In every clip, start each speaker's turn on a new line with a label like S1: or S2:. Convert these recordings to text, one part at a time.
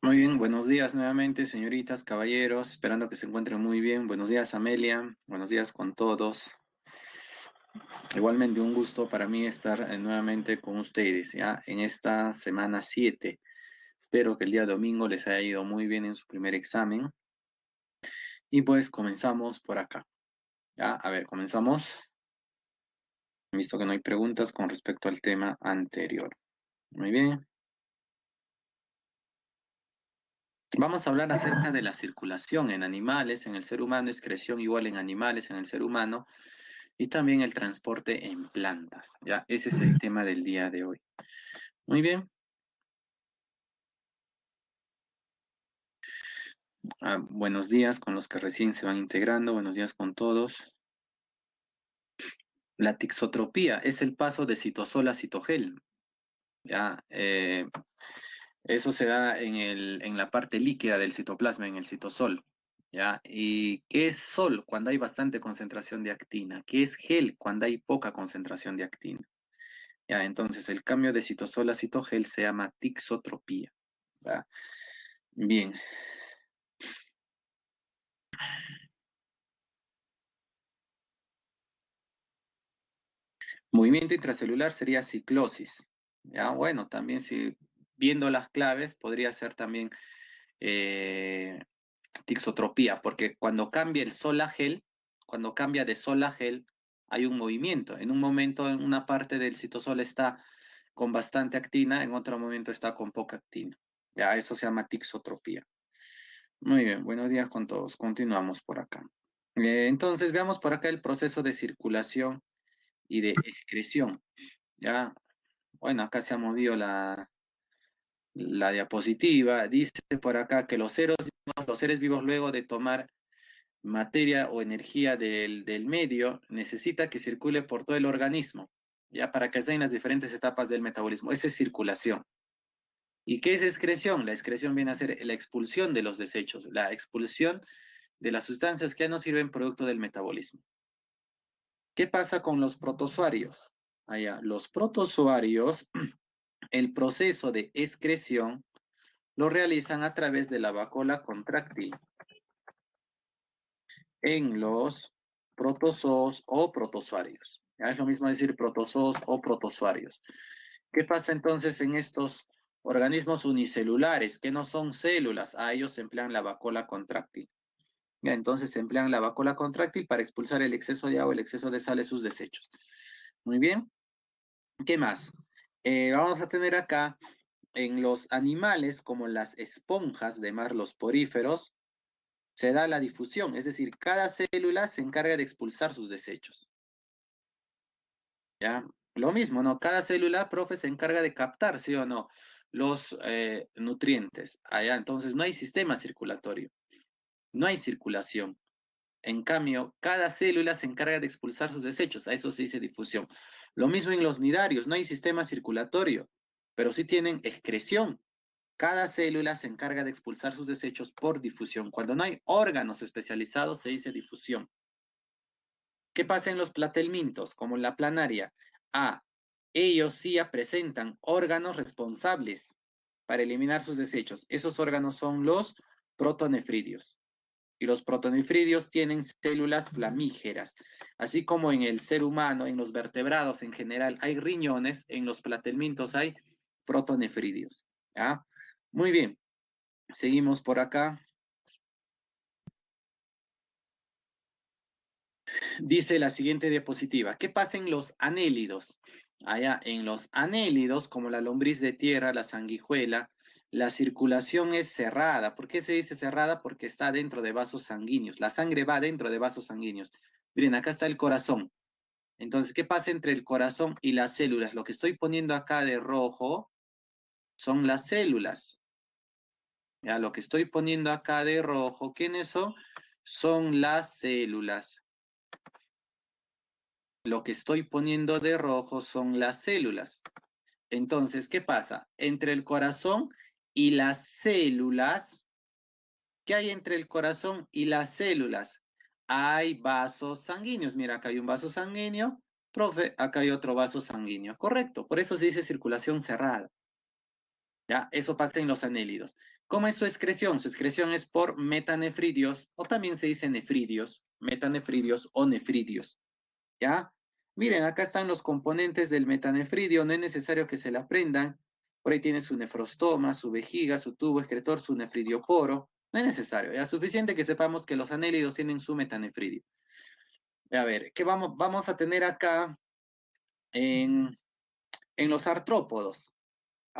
S1: Muy bien, buenos días nuevamente, señoritas, caballeros, esperando que se encuentren muy bien. Buenos días, Amelia, buenos días con todos. Igualmente un gusto para mí estar nuevamente con ustedes, ya en esta semana 7. Espero que el día domingo les haya ido muy bien en su primer examen. Y pues comenzamos por acá. Ya, a ver, comenzamos. Visto que no hay preguntas con respecto al tema anterior. Muy bien. Vamos a hablar acerca de la circulación en animales, en el ser humano, excreción igual en animales, en el ser humano, y también el transporte en plantas. Ya, ese es el tema del día de hoy. Muy bien. Buenos días con los que recién se van integrando. Buenos días con todos. La tixotropía es el paso de citosol a citogel. Ya, eso se da en la parte líquida del citoplasma, en el citosol. ¿Ya? ¿Y qué es sol cuando hay bastante concentración de actina? ¿Qué es gel cuando hay poca concentración de actina? ¿Ya? Entonces, el cambio de citosol a citogel se llama tixotropía. ¿Ya? Bien. Movimiento intracelular sería ciclosis. ¿Ya? Bueno, también si viendo las claves podría ser también eh, tixotropía, porque cuando cambia el sol a gel, cuando cambia de sol a gel, hay un movimiento. En un momento, en una parte del citosol está con bastante actina, en otro momento está con poca actina. Ya, eso se llama tixotropía. Muy bien, buenos días con todos. Continuamos por acá. Entonces, veamos por acá el proceso de circulación y de excreción. Ya, bueno, acá se ha movido la diapositiva. Dice por acá que los seres vivos luego de tomar materia o energía del medio, necesita que circule por todo el organismo, ya para que estén las diferentes etapas del metabolismo. Esa es circulación. ¿Y qué es excreción? La excreción viene a ser la expulsión de los desechos, la expulsión de las sustancias que ya no sirven producto del metabolismo. ¿Qué pasa con los protozoarios? Allá, los protozoarios, el proceso de excreción lo realizan a través de la vacuola contráctil en los protozoos o protozoarios. Ya es lo mismo decir protozoos o protozoarios. ¿Qué pasa entonces en estos organismos unicelulares que no son células? A ellos se emplean la vacuola contráctil. Ya, entonces se emplean la vacuola contráctil para expulsar el exceso de agua, el exceso de sal de sus desechos. Muy bien. ¿Qué más? Vamos a tener acá en los animales como las esponjas, de mar los poríferos, se da la difusión, es decir, cada célula se encarga de expulsar sus desechos. ¿Ya? Lo mismo, ¿no? Cada célula, profe, se encarga de captar, ¿sí o no? Los nutrientes. Allá, entonces no hay sistema circulatorio, no hay circulación. En cambio, cada célula se encarga de expulsar sus desechos, a eso se dice difusión. Lo mismo en los nidarios, no hay sistema circulatorio, pero sí tienen excreción. Cada célula se encarga de expulsar sus desechos por difusión. Cuando no hay órganos especializados, se dice difusión. ¿Qué pasa en los platelmintos, como la planaria? A. Ellos sí presentan órganos responsables para eliminar sus desechos. Esos órganos son los protonefridios. Y los protonefridios tienen células flamígeras. Así como en el ser humano, en los vertebrados en general, hay riñones, en los platelmintos hay protonefridios. ¿Ya? Muy bien. Seguimos por acá. Dice la siguiente diapositiva, ¿qué pasa en los anélidos? Allá en los anélidos, como la lombriz de tierra, la sanguijuela, la circulación es cerrada. ¿Por qué se dice cerrada? Porque está dentro de vasos sanguíneos. La sangre va dentro de vasos sanguíneos. Miren, acá está el corazón. Entonces, ¿qué pasa entre el corazón y las células? Lo que estoy poniendo acá de rojo son las células. Ya, lo que estoy poniendo acá de rojo, ¿quiénes son? Son las células. Lo que estoy poniendo de rojo son las células. Entonces, ¿qué pasa? Entre el corazón y las células, ¿qué hay entre el corazón y las células? Hay vasos sanguíneos. Mira, acá hay un vaso sanguíneo. Profe, acá hay otro vaso sanguíneo. Correcto, por eso se dice circulación cerrada. ¿Ya? Eso pasa en los anélidos. ¿Cómo es su excreción? Su excreción es por metanefridios, o también se dice nefridios, metanefridios o nefridios. ¿Ya? Miren, acá están los componentes del metanefridio, no es necesario que se la aprendan. Por ahí tiene su nefrostoma, su vejiga, su tubo excretor, su nefridioporo. No es necesario, es suficiente que sepamos que los anélidos tienen su metanefridio. A ver, ¿qué vamos a tener acá en, en los artrópodos?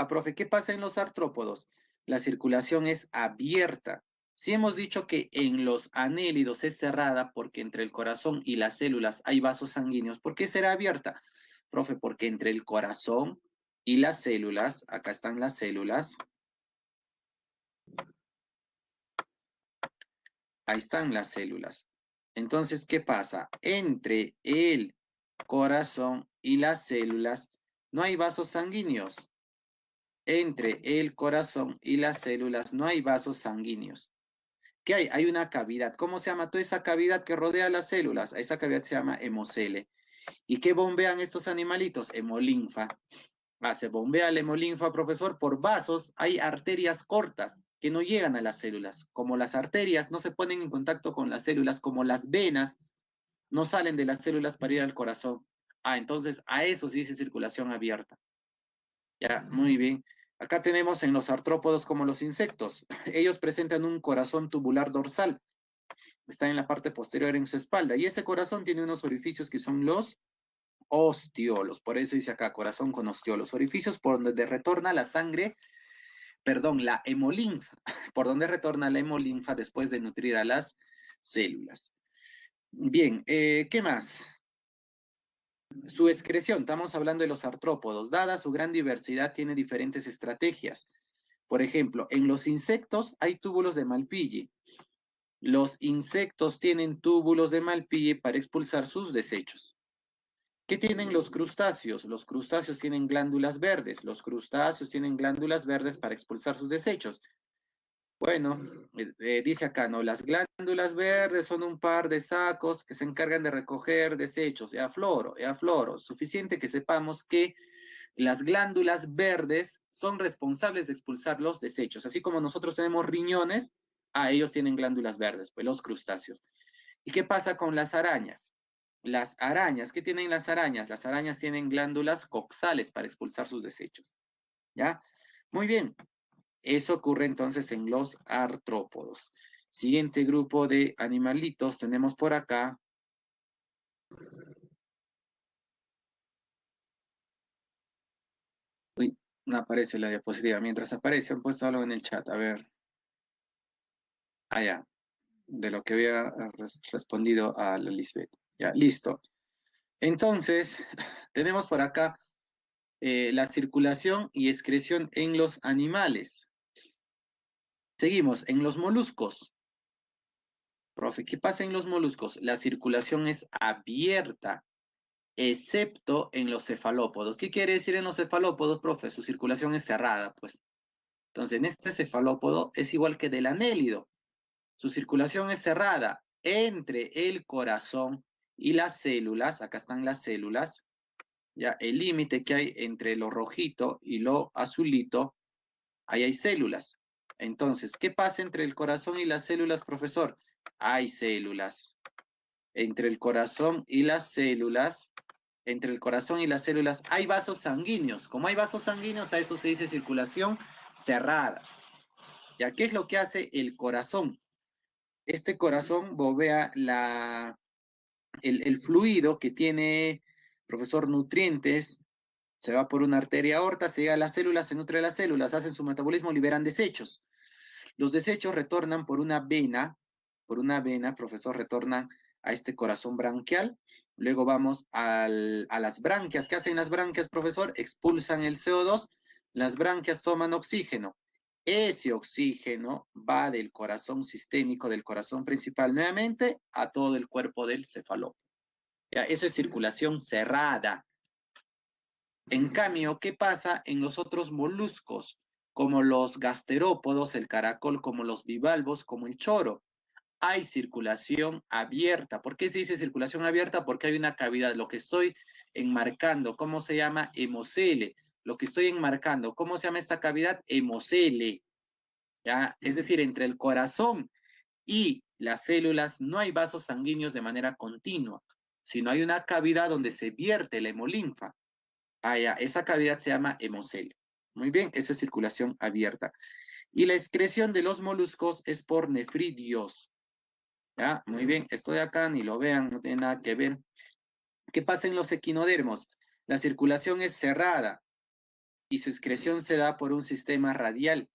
S1: Profe, ¿qué pasa en los artrópodos? La circulación es abierta. Si hemos dicho que en los anélidos es cerrada porque entre el corazón y las células hay vasos sanguíneos, ¿por qué será abierta? Profe, porque entre el corazón y las células, acá están las células, ahí están las células. Entonces, ¿qué pasa? Entre el corazón y las células no hay vasos sanguíneos. Entre el corazón y las células no hay vasos sanguíneos. ¿Qué hay? Hay una cavidad. ¿Cómo se llama toda esa cavidad que rodea las células? A esa cavidad se llama hemocele. ¿Y qué bombean estos animalitos? Hemolinfa. Se bombea la hemolinfa, profesor, por vasos. Hay arterias cortas que no llegan a las células. Como las arterias no se ponen en contacto con las células, como las venas no salen de las células para ir al corazón. Entonces a eso se dice circulación abierta. Ya, muy bien. Acá tenemos en los artrópodos como los insectos. Ellos presentan un corazón tubular dorsal. Está en la parte posterior en su espalda. Y ese corazón tiene unos orificios que son los ostiolos. Por eso dice acá, corazón con ostiolos. Orificios por donde retorna la sangre, perdón, la hemolinfa. Por donde retorna la hemolinfa después de nutrir a las células. Bien, ¿qué más? Su excreción, estamos hablando de los artrópodos. Dada su gran diversidad, tiene diferentes estrategias. Por ejemplo, en los insectos hay túbulos de Malpighi. Los insectos tienen túbulos de Malpighi para expulsar sus desechos. ¿Qué tienen los crustáceos? Los crustáceos tienen glándulas verdes. Los crustáceos tienen glándulas verdes para expulsar sus desechos. Bueno, dice acá, ¿no? Las glándulas verdes son un par de sacos que se encargan de recoger desechos. Afloro. Suficiente que sepamos que las glándulas verdes son responsables de expulsar los desechos. Así como nosotros tenemos riñones, ellos tienen glándulas verdes, pues los crustáceos. ¿Y qué pasa con las arañas? Las arañas, ¿qué tienen las arañas? Las arañas tienen glándulas coxales para expulsar sus desechos. ¿Ya? Muy bien. Eso ocurre entonces en los artrópodos. Siguiente grupo de animalitos tenemos por acá. Uy, no aparece la diapositiva. Mientras aparece, han puesto algo en el chat. A ver. Ya. De lo que había respondido a la Lisbeth. Ya, listo. Entonces, tenemos por acá la circulación y excreción en los animales. Seguimos, en los moluscos. Profe, ¿qué pasa en los moluscos? La circulación es abierta, excepto en los cefalópodos. ¿Qué quiere decir en los cefalópodos, profe? Su circulación es cerrada, pues. Entonces, en este cefalópodo es igual que del anélido. Su circulación es cerrada entre el corazón y las células. Acá están las células. Ya, el límite que hay entre lo rojito y lo azulito, ahí hay células. Entonces, ¿qué pasa entre el corazón y las células, profesor? Hay células. Entre el corazón y las células, entre el corazón y las células hay vasos sanguíneos. Como hay vasos sanguíneos, a eso se dice circulación cerrada. ¿Ya qué es lo que hace el corazón? Este corazón bobea el fluido que tiene, profesor, nutrientes, se va por una arteria aorta, se llega a las células, se nutre las células, hacen su metabolismo, liberan desechos. Los desechos retornan por una vena, profesor, retornan a este corazón branquial. Luego vamos a las branquias. ¿Qué hacen las branquias, profesor? Expulsan el CO2. Las branquias toman oxígeno. Ese oxígeno va del corazón sistémico, del corazón principal, nuevamente a todo el cuerpo del cefalópodo. Ya, eso es circulación cerrada. En cambio, ¿qué pasa en los otros moluscos? Como los gasterópodos, el caracol, como los bivalvos, como el choro. Hay circulación abierta. ¿Por qué se dice circulación abierta? Porque hay una cavidad. Lo que estoy enmarcando, ¿cómo se llama? Hemocele. lo que estoy enmarcando. ¿Cómo se llama esta cavidad? Hemocele, ¿ya? Es decir, entre el corazón y las células no hay vasos sanguíneos de manera continua, sino hay una cavidad donde se vierte la hemolinfa. Ah, ya, esa cavidad se llama hemocele. Muy bien, esa es circulación abierta. Y la excreción de los moluscos es por nefridios. ¿Ya? Muy bien, esto de acá ni lo vean, no tiene nada que ver. ¿Qué pasa en los equinodermos? La circulación es cerrada y su excreción se da por un sistema radial,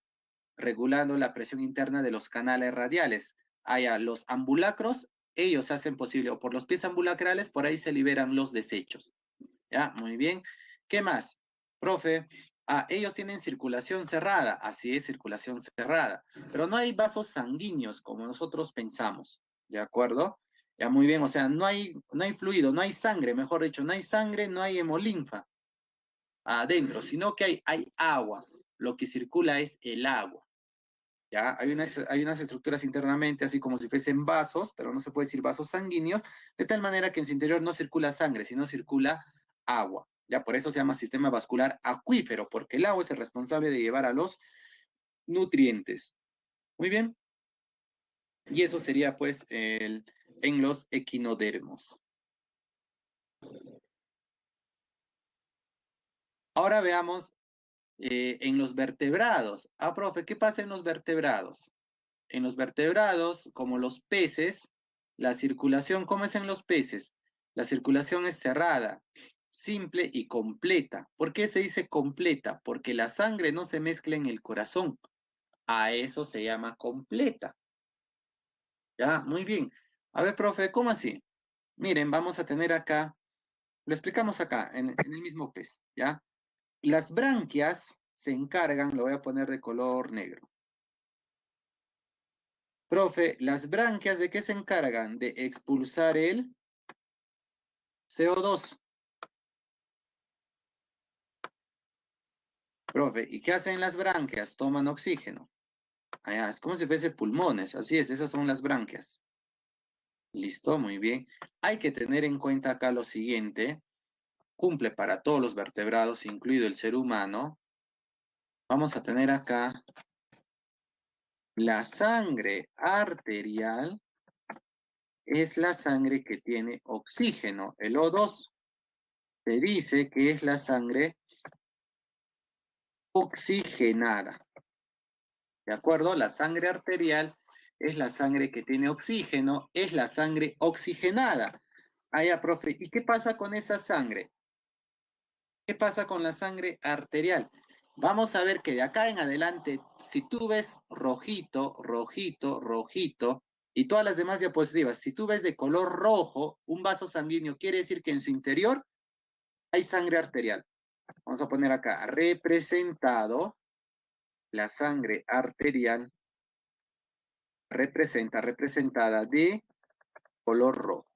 S1: regulando la presión interna de los canales radiales. Allá, los ambulacros, ellos hacen posible, o por los pies ambulacrales, por ahí se liberan los desechos. ¿Ya? Muy bien. ¿Qué más? Profe, ellos tienen circulación cerrada, así es, circulación cerrada, pero no hay vasos sanguíneos como nosotros pensamos, ¿de acuerdo? Ya muy bien, o sea, no hay fluido, no hay sangre, mejor dicho, no hay sangre, no hay hemolinfa adentro, sino que hay agua. Lo que circula es el agua. ¿Ya? Hay unas estructuras internamente, así como si fuesen vasos, pero no se puede decir vasos sanguíneos, de tal manera que en su interior no circula sangre, sino circula agua. Ya por eso se llama sistema vascular acuífero, porque el agua es el responsable de llevar a los nutrientes. Muy bien. Y eso sería pues en los equinodermos. Ahora veamos en los vertebrados. Ah, profe, ¿qué pasa en los vertebrados? En los vertebrados, como los peces, la circulación, ¿cómo es en los peces? La circulación es cerrada, simple y completa. ¿Por qué se dice completa? Porque la sangre no se mezcla en el corazón. A eso se llama completa. ¿Ya? Muy bien. A ver, profe, ¿cómo así? Miren, vamos a tener acá, lo explicamos acá, en el mismo pez, ¿ya? Las branquias se encargan, lo voy a poner de color negro. Profe, ¿las branquias de qué se encargan? De expulsar el CO2. Profe, ¿y qué hacen las branquias? Toman oxígeno. Allá, es como si fuese pulmones, así es, esas son las branquias. Listo, muy bien. Hay que tener en cuenta acá lo siguiente, cumple para todos los vertebrados, incluido el ser humano. Vamos a tener acá la sangre arterial, es la sangre que tiene oxígeno, el O2. Se dice que es la sangre oxigenada. ¿De acuerdo? La sangre arterial es la sangre que tiene oxígeno, es la sangre oxigenada. Allá, profe, ¿y qué pasa con esa sangre? ¿Qué pasa con la sangre arterial? Vamos a ver que de acá en adelante, si tú ves rojito, rojito, rojito, y todas las demás diapositivas, si tú ves de color rojo un vaso sanguíneo, quiere decir que en su interior hay sangre arterial. Vamos a poner acá, representado, la sangre arterial representada de color rojo.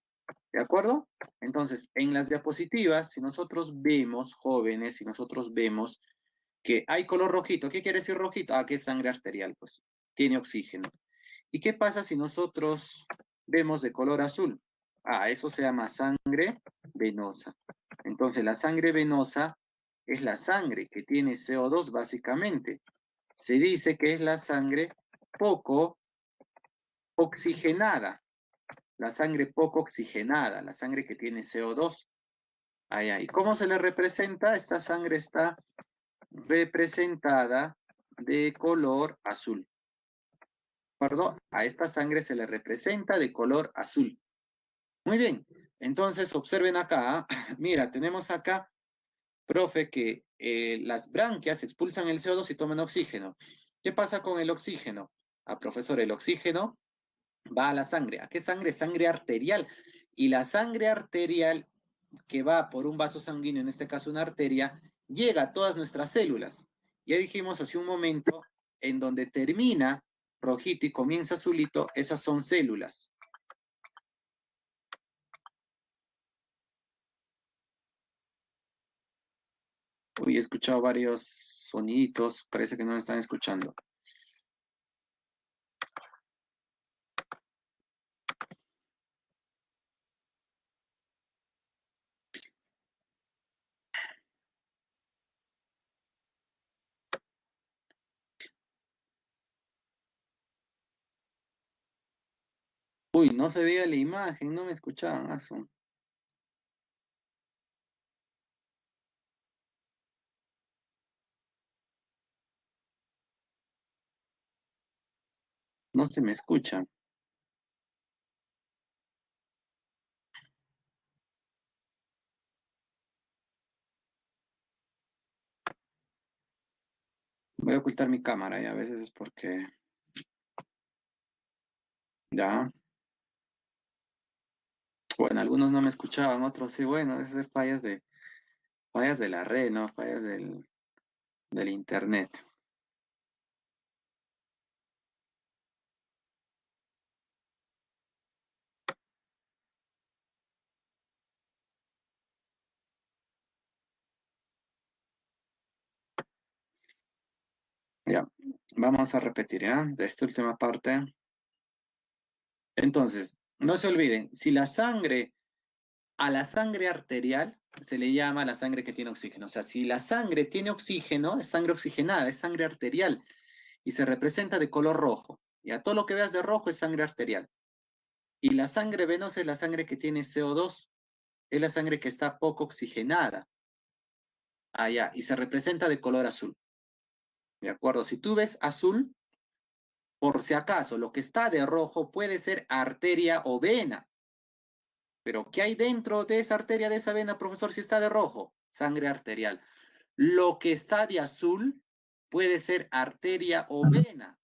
S1: ¿De acuerdo? Entonces, en las diapositivas, si nosotros vemos, jóvenes, si nosotros vemos que hay color rojito, ¿qué quiere decir rojito? Ah, que es sangre arterial, pues, tiene oxígeno. ¿Y qué pasa si nosotros vemos de color azul? Ah, eso se llama sangre venosa. Entonces, la sangre venosa es la sangre que tiene CO2 básicamente. Se dice que es la sangre poco oxigenada, la sangre poco oxigenada, la sangre que tiene CO2. Ahí. ¿Y cómo se le representa? Esta sangre está representada de color azul. ¿De acuerdo? A esta sangre se le representa de color azul. Muy bien. Entonces, observen acá. Mira, tenemos acá, profe, que las branquias expulsan el CO2 y toman oxígeno. ¿Qué pasa con el oxígeno? Profesor, el oxígeno va a la sangre. ¿A qué sangre? Sangre arterial. Y la sangre arterial que va por un vaso sanguíneo, en este caso una arteria, llega a todas nuestras células. Ya dijimos hace un momento, en donde termina rojito y comienza azulito, esas son células. Uy, he escuchado varios soniditos, parece que no me están escuchando. Uy, no se veía la imagen, no me escuchaban. No se me escucha. Voy a ocultar mi cámara y a veces es porque ya. Bueno, algunos no me escuchaban, otros sí. Bueno, esas es fallas de la red, ¿no? Fallas del internet. Ya. Vamos a repetir, ¿ya? De esta última parte. Entonces, no se olviden, si la sangre, a la sangre arterial se le llama la sangre que tiene oxígeno. O sea, si la sangre tiene oxígeno, es sangre oxigenada, es sangre arterial y se representa de color rojo. Y a todo lo que veas de rojo es sangre arterial. Y la sangre venosa es la sangre que tiene CO2, es la sangre que está poco oxigenada. Allá, y se representa de color azul. ¿De acuerdo? Si tú ves azul, por si acaso, lo que está de rojo puede ser arteria o vena. Pero ¿qué hay dentro de esa arteria, de esa vena, profesor, si está de rojo? Sangre arterial. Lo que está de azul puede ser arteria o vena.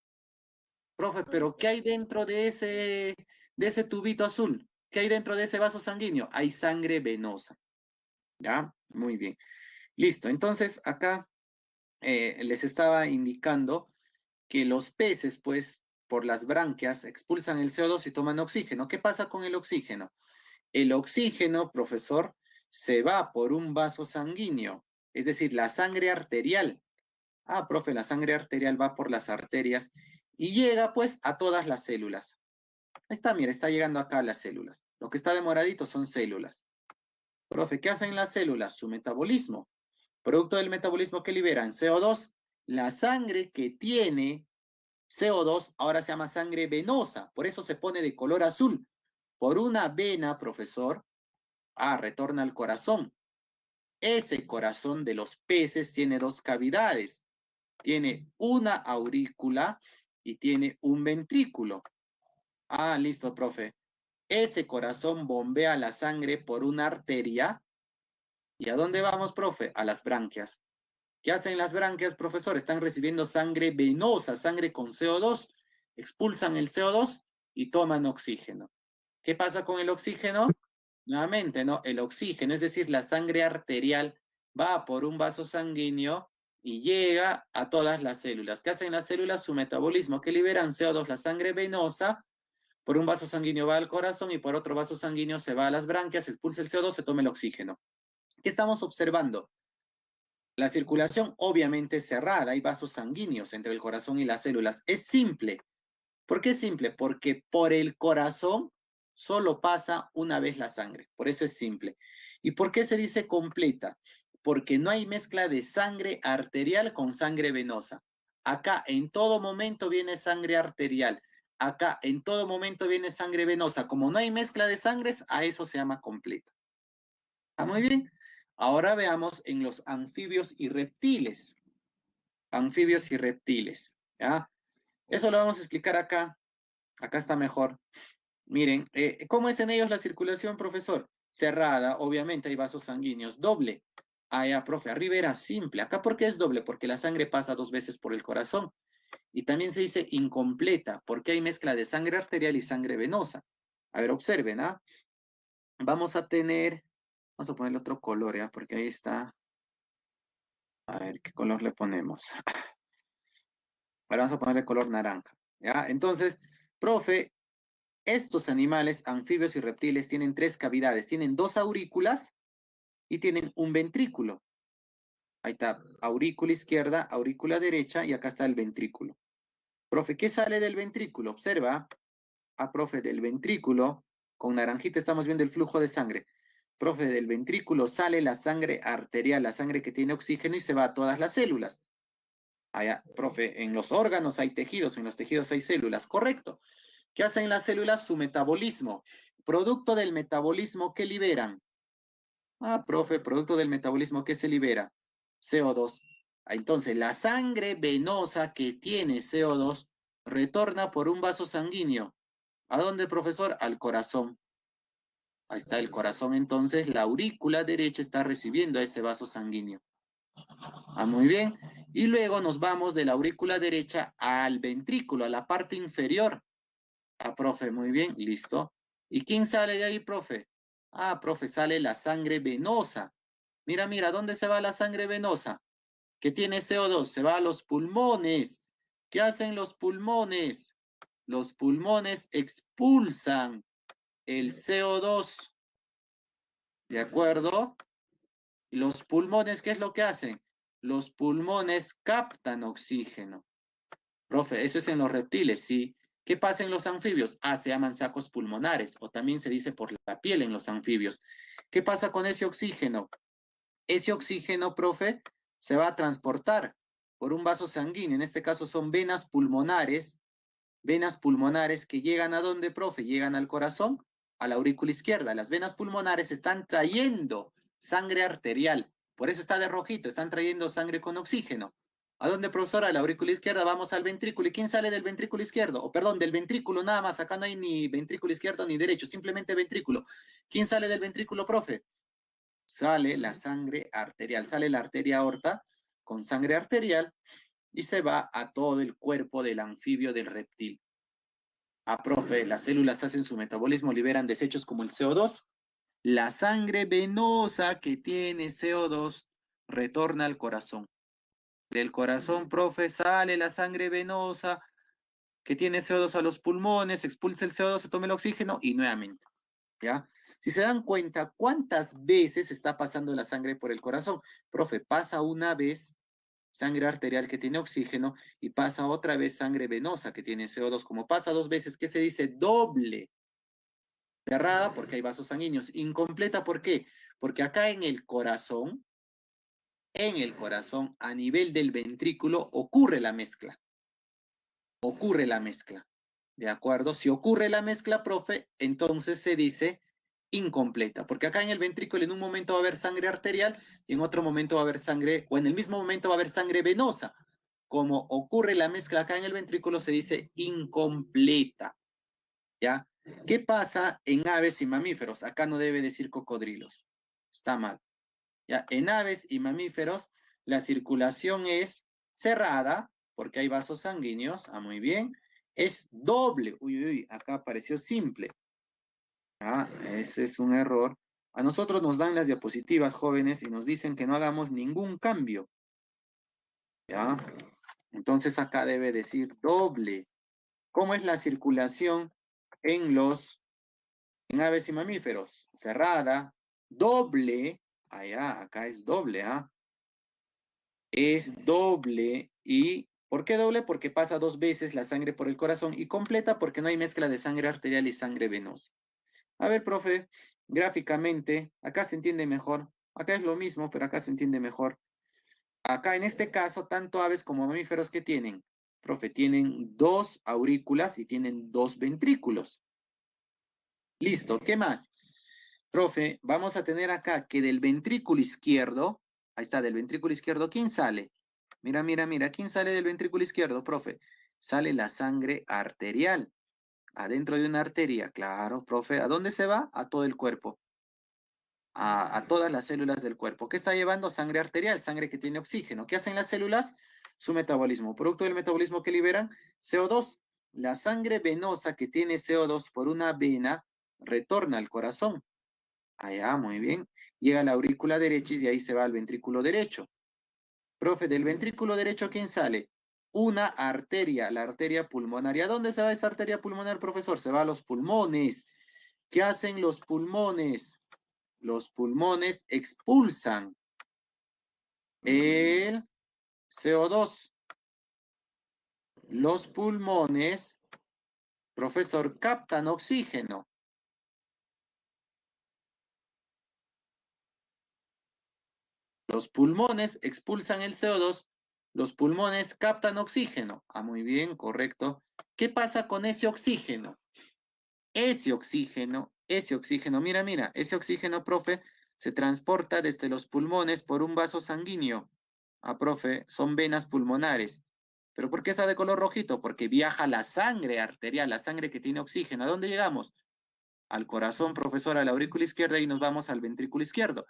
S1: Profe, pero ¿qué hay dentro de ese tubito azul? ¿Qué hay dentro de ese vaso sanguíneo? Hay sangre venosa. ¿Ya? Muy bien. Listo. Entonces, acá les estaba indicando que los peces, pues, por las branquias, expulsan el CO2 y toman oxígeno. ¿Qué pasa con el oxígeno? El oxígeno, profesor, se va por un vaso sanguíneo, es decir, la sangre arterial. Ah, profe, la sangre arterial va por las arterias y llega pues a todas las células. Ahí está, mira, está llegando acá a las células. Lo que está de moradito son células. Profe, ¿qué hacen las células? Su metabolismo. Producto del metabolismo que liberan CO2, la sangre que tiene CO2 ahora se llama sangre venosa, por eso se pone de color azul. Por una vena, profesor, retorna al corazón. Ese corazón de los peces tiene dos cavidades. Tiene una aurícula y tiene un ventrículo. Ah, listo, profe. Ese corazón bombea la sangre por una arteria. ¿Y a dónde vamos, profe? A las branquias. ¿Qué hacen las branquias, profesor? Están recibiendo sangre venosa, sangre con CO2. Expulsan el CO2 y toman oxígeno. ¿Qué pasa con el oxígeno? Nuevamente, ¿no? El oxígeno, es decir, la sangre arterial, va por un vaso sanguíneo y llega a todas las células. ¿Qué hacen las células? Su metabolismo, que liberan CO2, la sangre venosa, por un vaso sanguíneo va al corazón y por otro vaso sanguíneo se va a las branquias, se expulsa el CO2, se toma el oxígeno. ¿Qué estamos observando? La circulación obviamente es cerrada, hay vasos sanguíneos entre el corazón y las células. Es simple. ¿Por qué es simple? Porque por el corazón solo pasa una vez la sangre. Por eso es simple. ¿Y por qué se dice completa? Porque no hay mezcla de sangre arterial con sangre venosa. Acá en todo momento viene sangre arterial. Acá en todo momento viene sangre venosa. Como no hay mezcla de sangres, a eso se llama completa. ¿Está muy bien? Ahora veamos en los anfibios y reptiles. Anfibios y reptiles. ¿Ya? Eso lo vamos a explicar acá. Acá está mejor. Miren, ¿cómo es en ellos la circulación, profesor? Cerrada, obviamente hay vasos sanguíneos. Doble. Ah, ya, profe, arriba era simple. Acá, ¿por qué es doble? Porque la sangre pasa dos veces por el corazón. Y también se dice incompleta, porque hay mezcla de sangre arterial y sangre venosa. A ver, observen, ¿ah? Vamos a tener, vamos a ponerle otro color, ¿ya? Porque ahí está. A ver, ¿qué color le ponemos? Ahora vamos a ponerle color naranja, ¿ya? Entonces, profe, estos animales, anfibios y reptiles, tienen tres cavidades. Tienen dos aurículas y tienen un ventrículo. Ahí está, aurícula izquierda, aurícula derecha y acá está el ventrículo. Profe, ¿qué sale del ventrículo? Observa, profe, del ventrículo, con naranjita estamos viendo el flujo de sangre. Profe, del ventrículo sale la sangre arterial, la sangre que tiene oxígeno y se va a todas las células. Allá, profe, en los órganos hay tejidos, en los tejidos hay células, correcto. ¿Qué hacen las células? Su metabolismo. Producto del metabolismo, ¿qué liberan? Ah, profe, producto del metabolismo, ¿qué se libera? CO2. Entonces, la sangre venosa que tiene CO2 retorna por un vaso sanguíneo. ¿A dónde, profesor? Al corazón. Ahí está el corazón, entonces la aurícula derecha está recibiendo ese vaso sanguíneo. Ah, muy bien. Y luego nos vamos de la aurícula derecha al ventrículo, a la parte inferior. Ah, profe, muy bien, listo. ¿Y quién sale de ahí, profe? Ah, profe, sale la sangre venosa. Mira, mira, ¿dónde se va la sangre venosa? ¿Qué tiene CO2? Se va a los pulmones. ¿Qué hacen los pulmones? Los pulmones expulsan el CO2, ¿de acuerdo? ¿Y los pulmones qué es lo que hacen? Los pulmones captan oxígeno. Profe, eso es en los reptiles, sí. ¿Qué pasa en los anfibios? Ah, se llaman sacos pulmonares, o también se dice por la piel en los anfibios. ¿Qué pasa con ese oxígeno? Ese oxígeno, profe, se va a transportar por un vaso sanguíneo. En este caso son venas pulmonares que llegan a dónde, profe, llegan al corazón, a la aurícula izquierda. Las venas pulmonares están trayendo sangre arterial, por eso está de rojito, están trayendo sangre con oxígeno. ¿A dónde, profesora? A la aurícula izquierda, vamos al ventrículo. ¿Y quién sale del ventrículo izquierdo? O perdón, del ventrículo nada más, acá no hay ni ventrículo izquierdo ni derecho, simplemente ventrículo. ¿Quién sale del ventrículo, profe? Sale la sangre arterial, sale la arteria aorta con sangre arterial y se va a todo el cuerpo del anfibio del reptil. Ah, profe, las células hacen su metabolismo, liberan desechos como el CO2. La sangre venosa que tiene CO2 retorna al corazón. Del corazón, profe, sale la sangre venosa que tiene CO2 a los pulmones, expulsa el CO2, se toma el oxígeno y nuevamente, ¿ya? Si se dan cuenta, ¿cuántas veces está pasando la sangre por el corazón? Profe, pasa una vez sangre arterial que tiene oxígeno y pasa otra vez sangre venosa que tiene CO2. Como pasa dos veces, ¿qué se dice? Doble. Cerrada porque hay vasos sanguíneos. Incompleta, ¿por qué? Porque acá en el corazón, a nivel del ventrículo, ocurre la mezcla. Ocurre la mezcla. ¿De acuerdo? Si ocurre la mezcla, profe, entonces se dice incompleta, porque acá en el ventrículo en un momento va a haber sangre arterial y en otro momento va a haber sangre, o en el mismo momento va a haber sangre venosa. Como ocurre la mezcla acá en el ventrículo, se dice incompleta. ¿Ya? ¿Qué pasa en aves y mamíferos? Acá no debe decir cocodrilos. Está mal. ¿Ya? En aves y mamíferos, la circulación es cerrada, porque hay vasos sanguíneos. Ah, muy bien. Es doble. Uy, uy, uy, acá apareció simple. Ah, ese es un error. A nosotros nos dan las diapositivas, jóvenes, y nos dicen que no hagamos ningún cambio. ¿Ya? Entonces acá debe decir doble. ¿Cómo es la circulación en en aves y mamíferos? Cerrada, doble, allá, acá es doble, ¿ah? Es doble y ¿por qué doble? Porque pasa dos veces la sangre por el corazón y completa porque no hay mezcla de sangre arterial y sangre venosa. A ver, profe, gráficamente, acá se entiende mejor. Acá es lo mismo, pero acá se entiende mejor. Acá en este caso, tanto aves como mamíferos que tienen, profe, tienen dos aurículas y tienen dos ventrículos. Listo, ¿qué más? Profe, vamos a tener acá que del ventrículo izquierdo, ahí está, del ventrículo izquierdo, ¿quién sale? Mira, mira, mira, ¿quién sale del ventrículo izquierdo, profe? Sale la sangre arterial, adentro de una arteria, claro, profe, ¿a dónde se va? A todo el cuerpo, a todas las células del cuerpo. ¿Qué está llevando? Sangre arterial, sangre que tiene oxígeno. ¿Qué hacen las células? Su metabolismo. Producto del metabolismo que liberan, CO2. La sangre venosa que tiene CO2 por una vena retorna al corazón. Allá, muy bien. Llega a la aurícula derecha y de ahí se va al ventrículo derecho. Profe, del ventrículo derecho, ¿quién sale? Una arteria, la arteria pulmonar. ¿Y a dónde se va esa arteria pulmonar, profesor? Se va a los pulmones. ¿Qué hacen los pulmones? Los pulmones expulsan el CO2. Los pulmones, profesor, captan oxígeno. Los pulmones expulsan el CO2, los pulmones captan oxígeno. Ah, muy bien, correcto. ¿Qué pasa con ese oxígeno? Ese oxígeno, mira, ese oxígeno, profe, se transporta desde los pulmones por un vaso sanguíneo. Ah, profe, son venas pulmonares. ¿Pero por qué está de color rojito? Porque viaja la sangre arterial, la sangre que tiene oxígeno. ¿A dónde llegamos? Al corazón, profesor, a la aurícula izquierda y nos vamos al ventrículo izquierdo.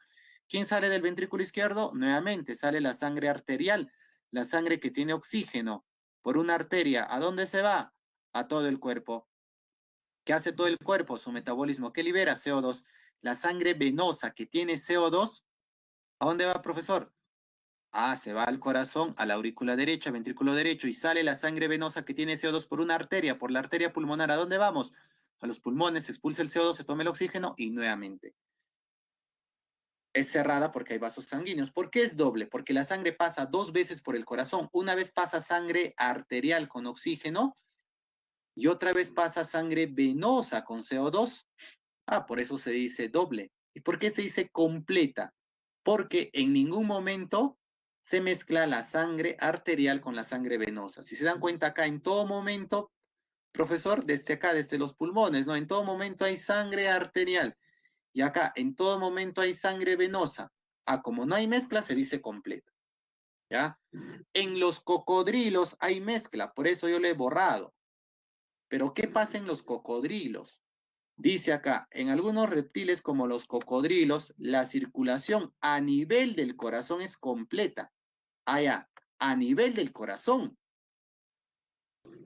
S1: ¿Quién sale del ventrículo izquierdo? Nuevamente sale la sangre arterial, la sangre que tiene oxígeno por una arteria. ¿A dónde se va? A todo el cuerpo. ¿Qué hace todo el cuerpo? Su metabolismo. ¿Qué libera? CO2. La sangre venosa que tiene CO2, ¿a dónde va, profesor? Ah, se va al corazón, a la aurícula derecha, ventrículo derecho, y sale la sangre venosa que tiene CO2 por una arteria, por la arteria pulmonar. ¿A dónde vamos? A los pulmones, se expulsa el CO2, se toma el oxígeno y nuevamente. Es cerrada porque hay vasos sanguíneos. ¿Por qué es doble? Porque la sangre pasa dos veces por el corazón. Una vez pasa sangre arterial con oxígeno y otra vez pasa sangre venosa con CO2. Ah, por eso se dice doble. ¿Y por qué se dice completa? Porque en ningún momento se mezcla la sangre arterial con la sangre venosa. Si se dan cuenta acá, en todo momento, profesor, desde acá, desde los pulmones, ¿no? En todo momento hay sangre arterial y acá, en todo momento hay sangre venosa. Ah, como no hay mezcla, se dice completa, ¿ya? En los cocodrilos hay mezcla, por eso yo le he borrado. Pero ¿qué pasa en los cocodrilos? Dice acá, en algunos reptiles como los cocodrilos, la circulación a nivel del corazón es completa. Allá, a nivel del corazón.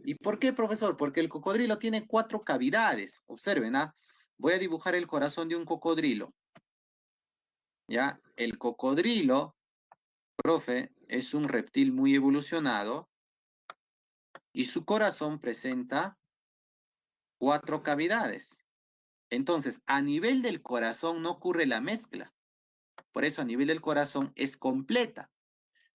S1: ¿Y por qué, profesor? Porque el cocodrilo tiene cuatro cavidades. Observen, ¿ah? Voy a dibujar el corazón de un cocodrilo. ¿Ya? El cocodrilo, profe, es un reptil muy evolucionado y su corazón presenta cuatro cavidades. Entonces, a nivel del corazón no ocurre la mezcla. Por eso a nivel del corazón es completa.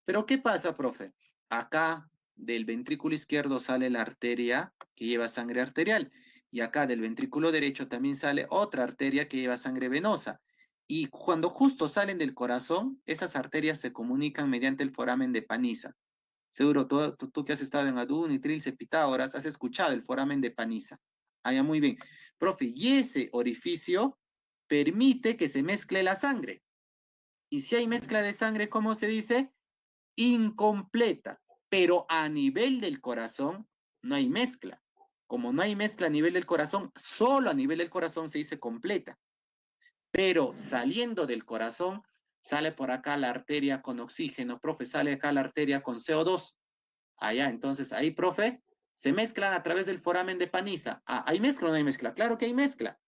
S1: Pero ¿qué pasa, profe? Acá del ventrículo izquierdo sale la arteria que lleva sangre arterial y acá del ventrículo derecho también sale otra arteria que lleva sangre venosa. Y cuando justo salen del corazón, esas arterias se comunican mediante el foramen de Panizza. Seguro, tú que has estado en Adún y Trilce, Pitágoras, has escuchado el foramen de Panizza. Ah, ya, muy bien. Profe, y ese orificio permite que se mezcle la sangre. Y si hay mezcla de sangre, ¿cómo se dice? Incompleta, pero a nivel del corazón no hay mezcla. Como no hay mezcla a nivel del corazón, solo a nivel del corazón se dice completa. Pero saliendo del corazón, sale por acá la arteria con oxígeno, profe, sale acá la arteria con CO2. Allá, entonces ahí, profe, se mezclan a través del foramen de Panizza. Ah, ¿hay mezcla o no hay mezcla? Claro que hay mezcla.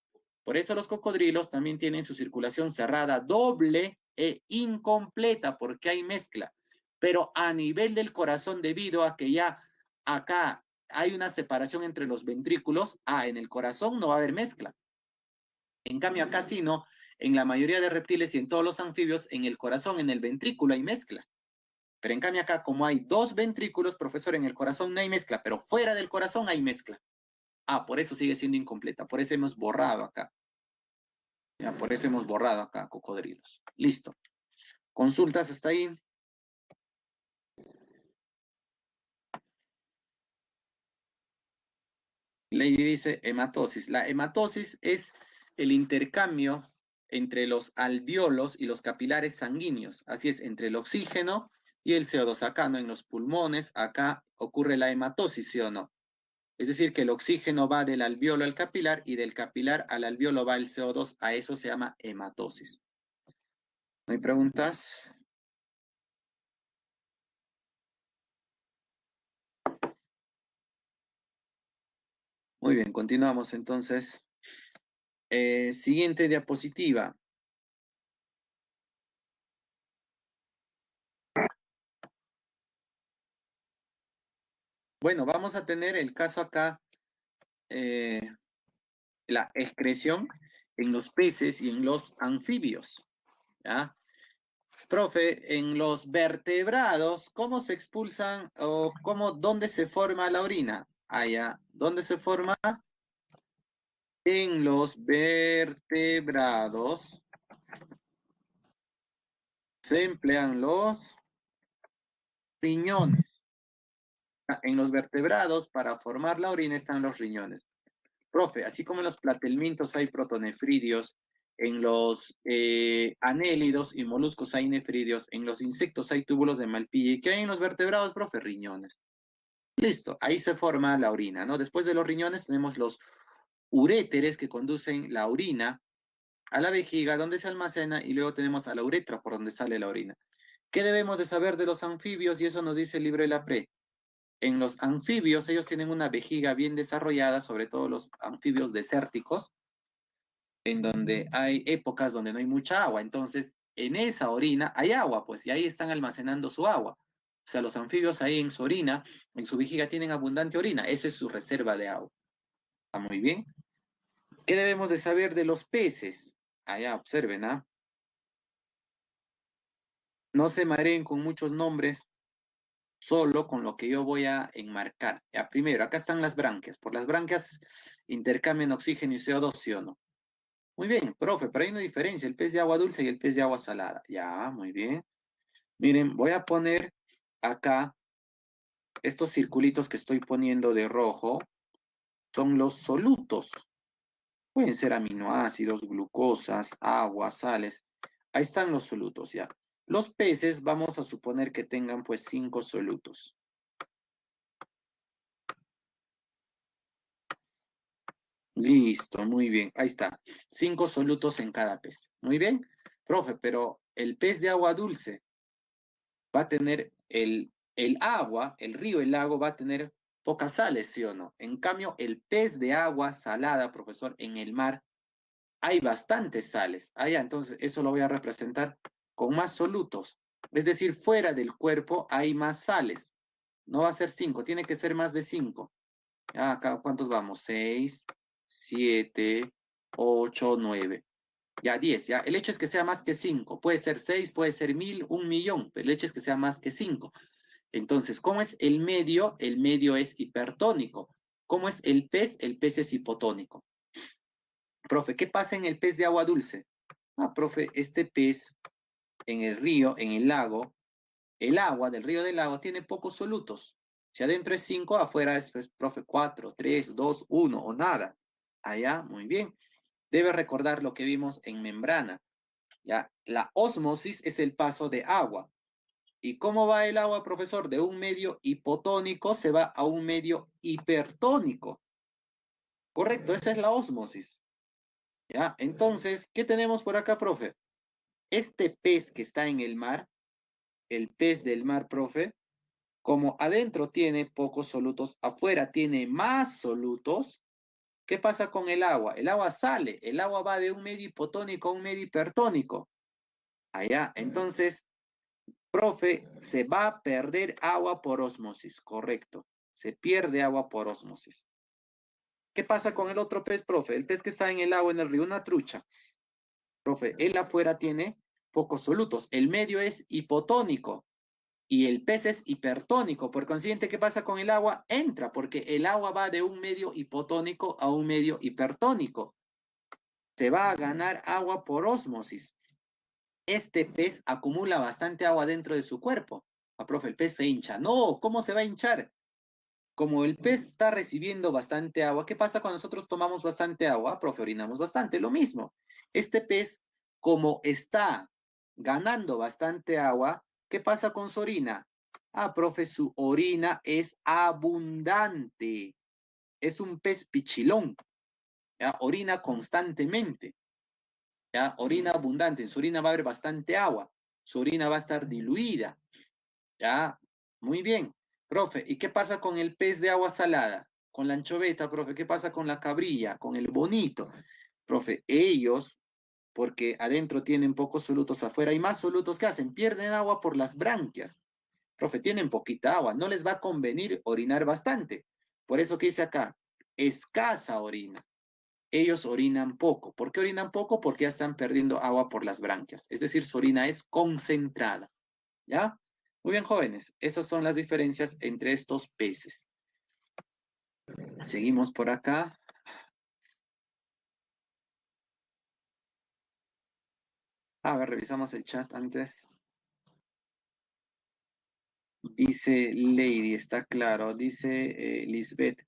S1: Por eso los cocodrilos también tienen su circulación cerrada, doble e incompleta, porque hay mezcla. Pero a nivel del corazón, debido a que ya acá hay una separación entre los ventrículos, en el corazón no va a haber mezcla. En cambio, acá sí, no. En la mayoría de reptiles y en todos los anfibios, en el corazón, en el ventrículo hay mezcla. Pero en cambio acá, como hay dos ventrículos, profesor, en el corazón no hay mezcla, pero fuera del corazón hay mezcla. Ah, por eso sigue siendo incompleta, por eso hemos borrado acá. Ya, por eso hemos borrado acá cocodrilos. Listo. ¿Consultas hasta ahí? Lady dice hematosis. La hematosis es el intercambio entre los alveolos y los capilares sanguíneos. Así es, entre el oxígeno y el CO2. Acá, ¿no? En los pulmones, acá ocurre la hematosis, ¿sí o no? Es decir, que el oxígeno va del alveolo al capilar y del capilar al alveolo va el CO2. A eso se llama hematosis. ¿No hay preguntas? Muy bien, continuamos entonces. Siguiente diapositiva. Bueno, vamos a tener el caso acá, eh, la excreción en los peces y en los anfibios. ¿Ya? Profe, en los vertebrados, ¿cómo se expulsan o dónde se forma la orina? Allá, ¿dónde se forma? En los vertebrados se emplean los riñones. En los vertebrados, para formar la orina, están los riñones. Profe, así como en los platelmintos hay protonefridios, en los anélidos y moluscos hay nefridios, en los insectos hay túbulos de Malpighi, ¿y qué hay en los vertebrados, profe? Riñones. Listo, ahí se forma la orina, ¿no? Después de los riñones tenemos los uréteres que conducen la orina a la vejiga donde se almacena y luego tenemos a la uretra por donde sale la orina. ¿Qué debemos de saber de los anfibios? Y eso nos dice el libro de la Pre. En los anfibios ellos tienen una vejiga bien desarrollada, sobre todo los anfibios desérticos, en donde hay épocas donde no hay mucha agua. Entonces, en esa orina hay agua, pues, y ahí están almacenando su agua. O sea, los anfibios ahí en su orina, en su vejiga tienen abundante orina. Esa es su reserva de agua. ¿Está muy bien? ¿Qué debemos de saber de los peces? Allá, observen, ¿ah? No se mareen con muchos nombres, solo con lo que yo voy a enmarcar. Ya, primero, acá están las branquias. Por las branquias intercambian oxígeno y CO2, ¿sí o no? Muy bien, profe, pero hay una diferencia, el pez de agua dulce y el pez de agua salada. Ya, muy bien. Miren, voy a poner acá estos circulitos que estoy poniendo de rojo, son los solutos. Pueden ser aminoácidos, glucosas, agua, sales. Ahí están los solutos ya. Los peces vamos a suponer que tengan pues 5 solutos. Listo, muy bien. Ahí está. 5 solutos en cada pez. Muy bien. Profe, pero el pez de agua dulce va a tener el agua, el río, el lago va a tener pocas sales, ¿sí o no? En cambio, el pez de agua salada, profesor, en el mar hay bastantes sales. Allá, entonces eso lo voy a representar con más solutos. Es decir, fuera del cuerpo hay más sales. No va a ser 5, tiene que ser más de 5. Acá, ¿cuántos vamos? 6, 7, 8, 9. Ya 10, ya. El hecho es que sea más que 5. Puede ser 6, puede ser 1000, 1.000.000, pero el hecho es que sea más que 5. Entonces, ¿cómo es el medio? El medio es hipertónico. ¿Cómo es el pez? El pez es hipotónico. Profe, ¿qué pasa en el pez de agua dulce? Profe, este pez en el río, en el lago, el agua del río del lago tiene pocos solutos. Si adentro es 5, afuera es, pues, profe, 4, 3, 2, 1 o nada. Allá, muy bien. Debe recordar lo que vimos en membrana. ¿Ya? La ósmosis es el paso de agua. ¿Y cómo va el agua, profesor? De un medio hipotónico se va a un medio hipertónico. Correcto, esa es la ósmosis. ¿Ya? Entonces, ¿qué tenemos por acá, profe? Este pez que está en el mar, el pez del mar, profe, como adentro tiene pocos solutos, afuera tiene más solutos, ¿qué pasa con el agua? El agua sale, el agua va de un medio hipotónico a un medio hipertónico. Allá, entonces, profe, se va a perder agua por ósmosis, correcto. Se pierde agua por ósmosis. ¿Qué pasa con el otro pez, profe? El pez que está en el agua, en el río, una trucha. Profe, él afuera tiene pocos solutos. El medio es hipotónico y el pez es hipertónico. Por consiguiente, ¿qué pasa con el agua? Entra, porque el agua va de un medio hipotónico a un medio hipertónico. Se va a ganar agua por ósmosis. Este pez acumula bastante agua dentro de su cuerpo. Profe, el pez se hincha. No, ¿cómo se va a hinchar? Como el pez está recibiendo bastante agua, ¿qué pasa cuando nosotros tomamos bastante agua? Profe, orinamos bastante, lo mismo. Este pez, como está ganando bastante agua, ¿qué pasa con su orina? Profe, su orina es abundante. Es un pez pichilón, ¿ya? Orina constantemente, ¿ya? Orina abundante. En su orina va a haber bastante agua. Su orina va a estar diluida, ¿ya? Muy bien. Profe, ¿y qué pasa con el pez de agua salada? Con la anchoveta, profe, ¿qué pasa con la cabrilla, con el bonito? Profe, ellos, porque adentro tienen pocos solutos, afuera hay más solutos, ¿qué hacen? Pierden agua por las branquias. Profe, tienen poquita agua, no les va a convenir orinar bastante. Por eso que dice acá, escasa orina. Ellos orinan poco. ¿Por qué orinan poco? Porque ya están perdiendo agua por las branquias. Es decir, su orina es concentrada. ¿Ya? Muy bien, jóvenes. Esas son las diferencias entre estos peces. Seguimos por acá. A ver, revisamos el chat antes. Dice Lady, está claro. Dice Lisbeth,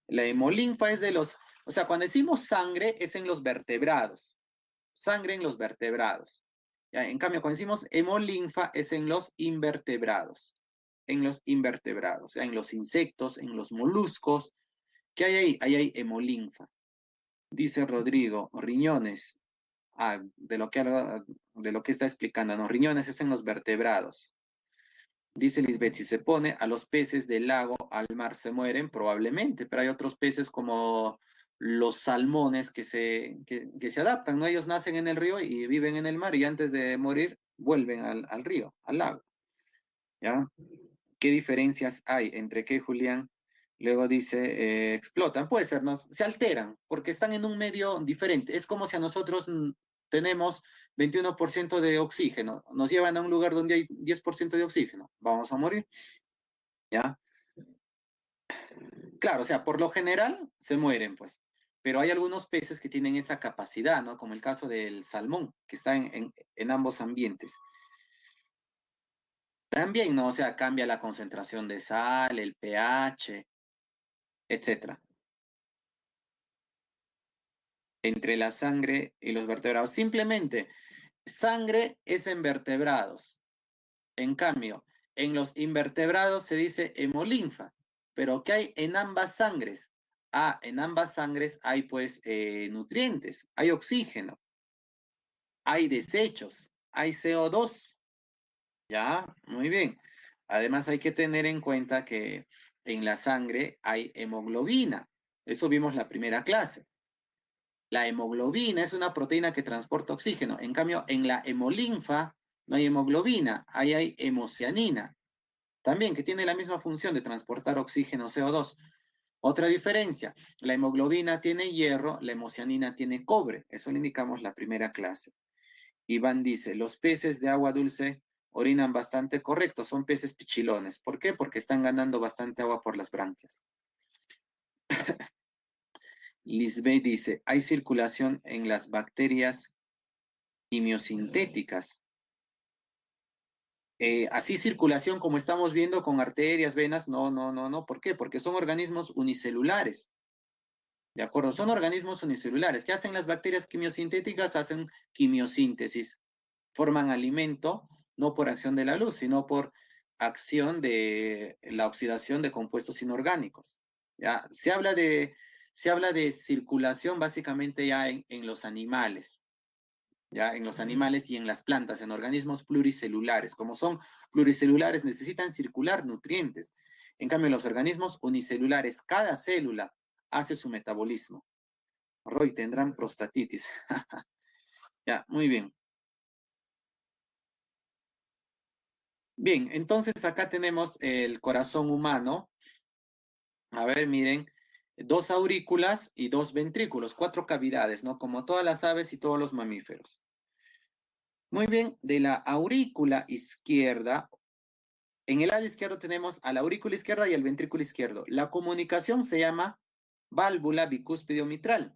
S1: la hemolinfa es de los, o sea, cuando decimos sangre es en los vertebrados. Sangre en los vertebrados. Ya, en cambio, cuando decimos hemolinfa es en los invertebrados. En los invertebrados, o sea, en los insectos, en los moluscos. ¿Qué hay ahí? Ahí hay hemolinfa. Dice Rodrigo, riñones. Ah, de lo que está explicando, ¿no? Riñones es en los vertebrados. Dice Lisbeth, si se pone a los peces del lago al mar se mueren, probablemente, pero hay otros peces como los salmones que se adaptan, ¿no? Ellos nacen en el río y viven en el mar y antes de morir vuelven al río, al lago, ¿ya? ¿Qué diferencias hay entre qué, Julián? Luego dice, explotan, puede ser, ¿no? Se alteran porque están en un medio diferente. Es como si a nosotros tenemos 21% de oxígeno, nos llevan a un lugar donde hay 10% de oxígeno, vamos a morir, ¿ya? Claro, o sea, por lo general se mueren, pues, pero hay algunos peces que tienen esa capacidad, ¿no? Como el caso del salmón, que está en ambos ambientes. También, ¿no? O sea, cambia la concentración de sal, el pH, etcétera, entre la sangre y los vertebrados. Simplemente, sangre es en vertebrados. En cambio, en los invertebrados se dice hemolinfa. Pero ¿qué hay en ambas sangres? Ah, en ambas sangres hay pues nutrientes, hay oxígeno, hay desechos, hay CO2. Ya, muy bien. Además hay que tener en cuenta que en la sangre hay hemoglobina. Eso vimos la primera clase. La hemoglobina es una proteína que transporta oxígeno. En cambio, en la hemolinfa no hay hemoglobina, ahí hay hemocianina. También que tiene la misma función de transportar oxígeno CO2. Otra diferencia, la hemoglobina tiene hierro, la hemocianina tiene cobre. Eso le indicamos la primera clase. Iván dice, los peces de agua dulce orinan bastante correcto, son peces pichilones. ¿Por qué? Porque están ganando bastante agua por las branquias. Lisbeth dice, hay circulación en las bacterias quimiosintéticas. Así circulación como estamos viendo con arterias, venas, no, no, no, no. ¿Por qué? Porque son organismos unicelulares. ¿De acuerdo? Son organismos unicelulares. ¿Qué hacen las bacterias quimiosintéticas? Hacen quimiosíntesis. Forman alimento no por acción de la luz, sino por acción de la oxidación de compuestos inorgánicos. ¿Ya? Se habla de circulación básicamente ya en los animales. ¿Ya? En los animales y en las plantas, en organismos pluricelulares. Como son pluricelulares, necesitan circular nutrientes. En cambio, en los organismos unicelulares, cada célula hace su metabolismo. Roy, tendrán prostatitis. Ya, muy bien. Bien, entonces acá tenemos el corazón humano. A ver, miren, dos aurículas y dos ventrículos, cuatro cavidades, ¿no? Como todas las aves y todos los mamíferos. Muy bien, de la aurícula izquierda, en el lado izquierdo tenemos a la aurícula izquierda y al ventrículo izquierdo. La comunicación se llama válvula bicúspide mitral.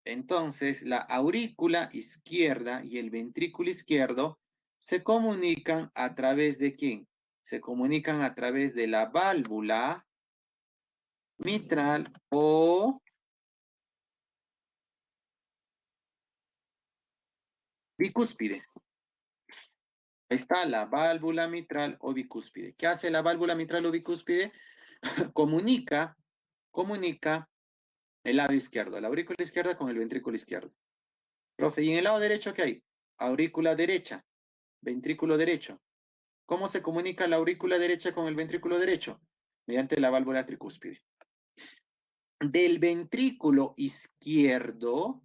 S1: Entonces, la aurícula izquierda y el ventrículo izquierdo se comunican a través de ¿quién? Se comunican a través de la válvula mitral o bicúspide. Ahí está la válvula mitral o bicúspide. ¿Qué hace la válvula mitral o bicúspide? Comunica, comunica el lado izquierdo, la aurícula izquierda con el ventrículo izquierdo. Profe, ¿y en el lado derecho qué hay? Aurícula derecha, ventrículo derecho. ¿Cómo se comunica la aurícula derecha con el ventrículo derecho? Mediante la válvula tricúspide. Del ventrículo izquierdo,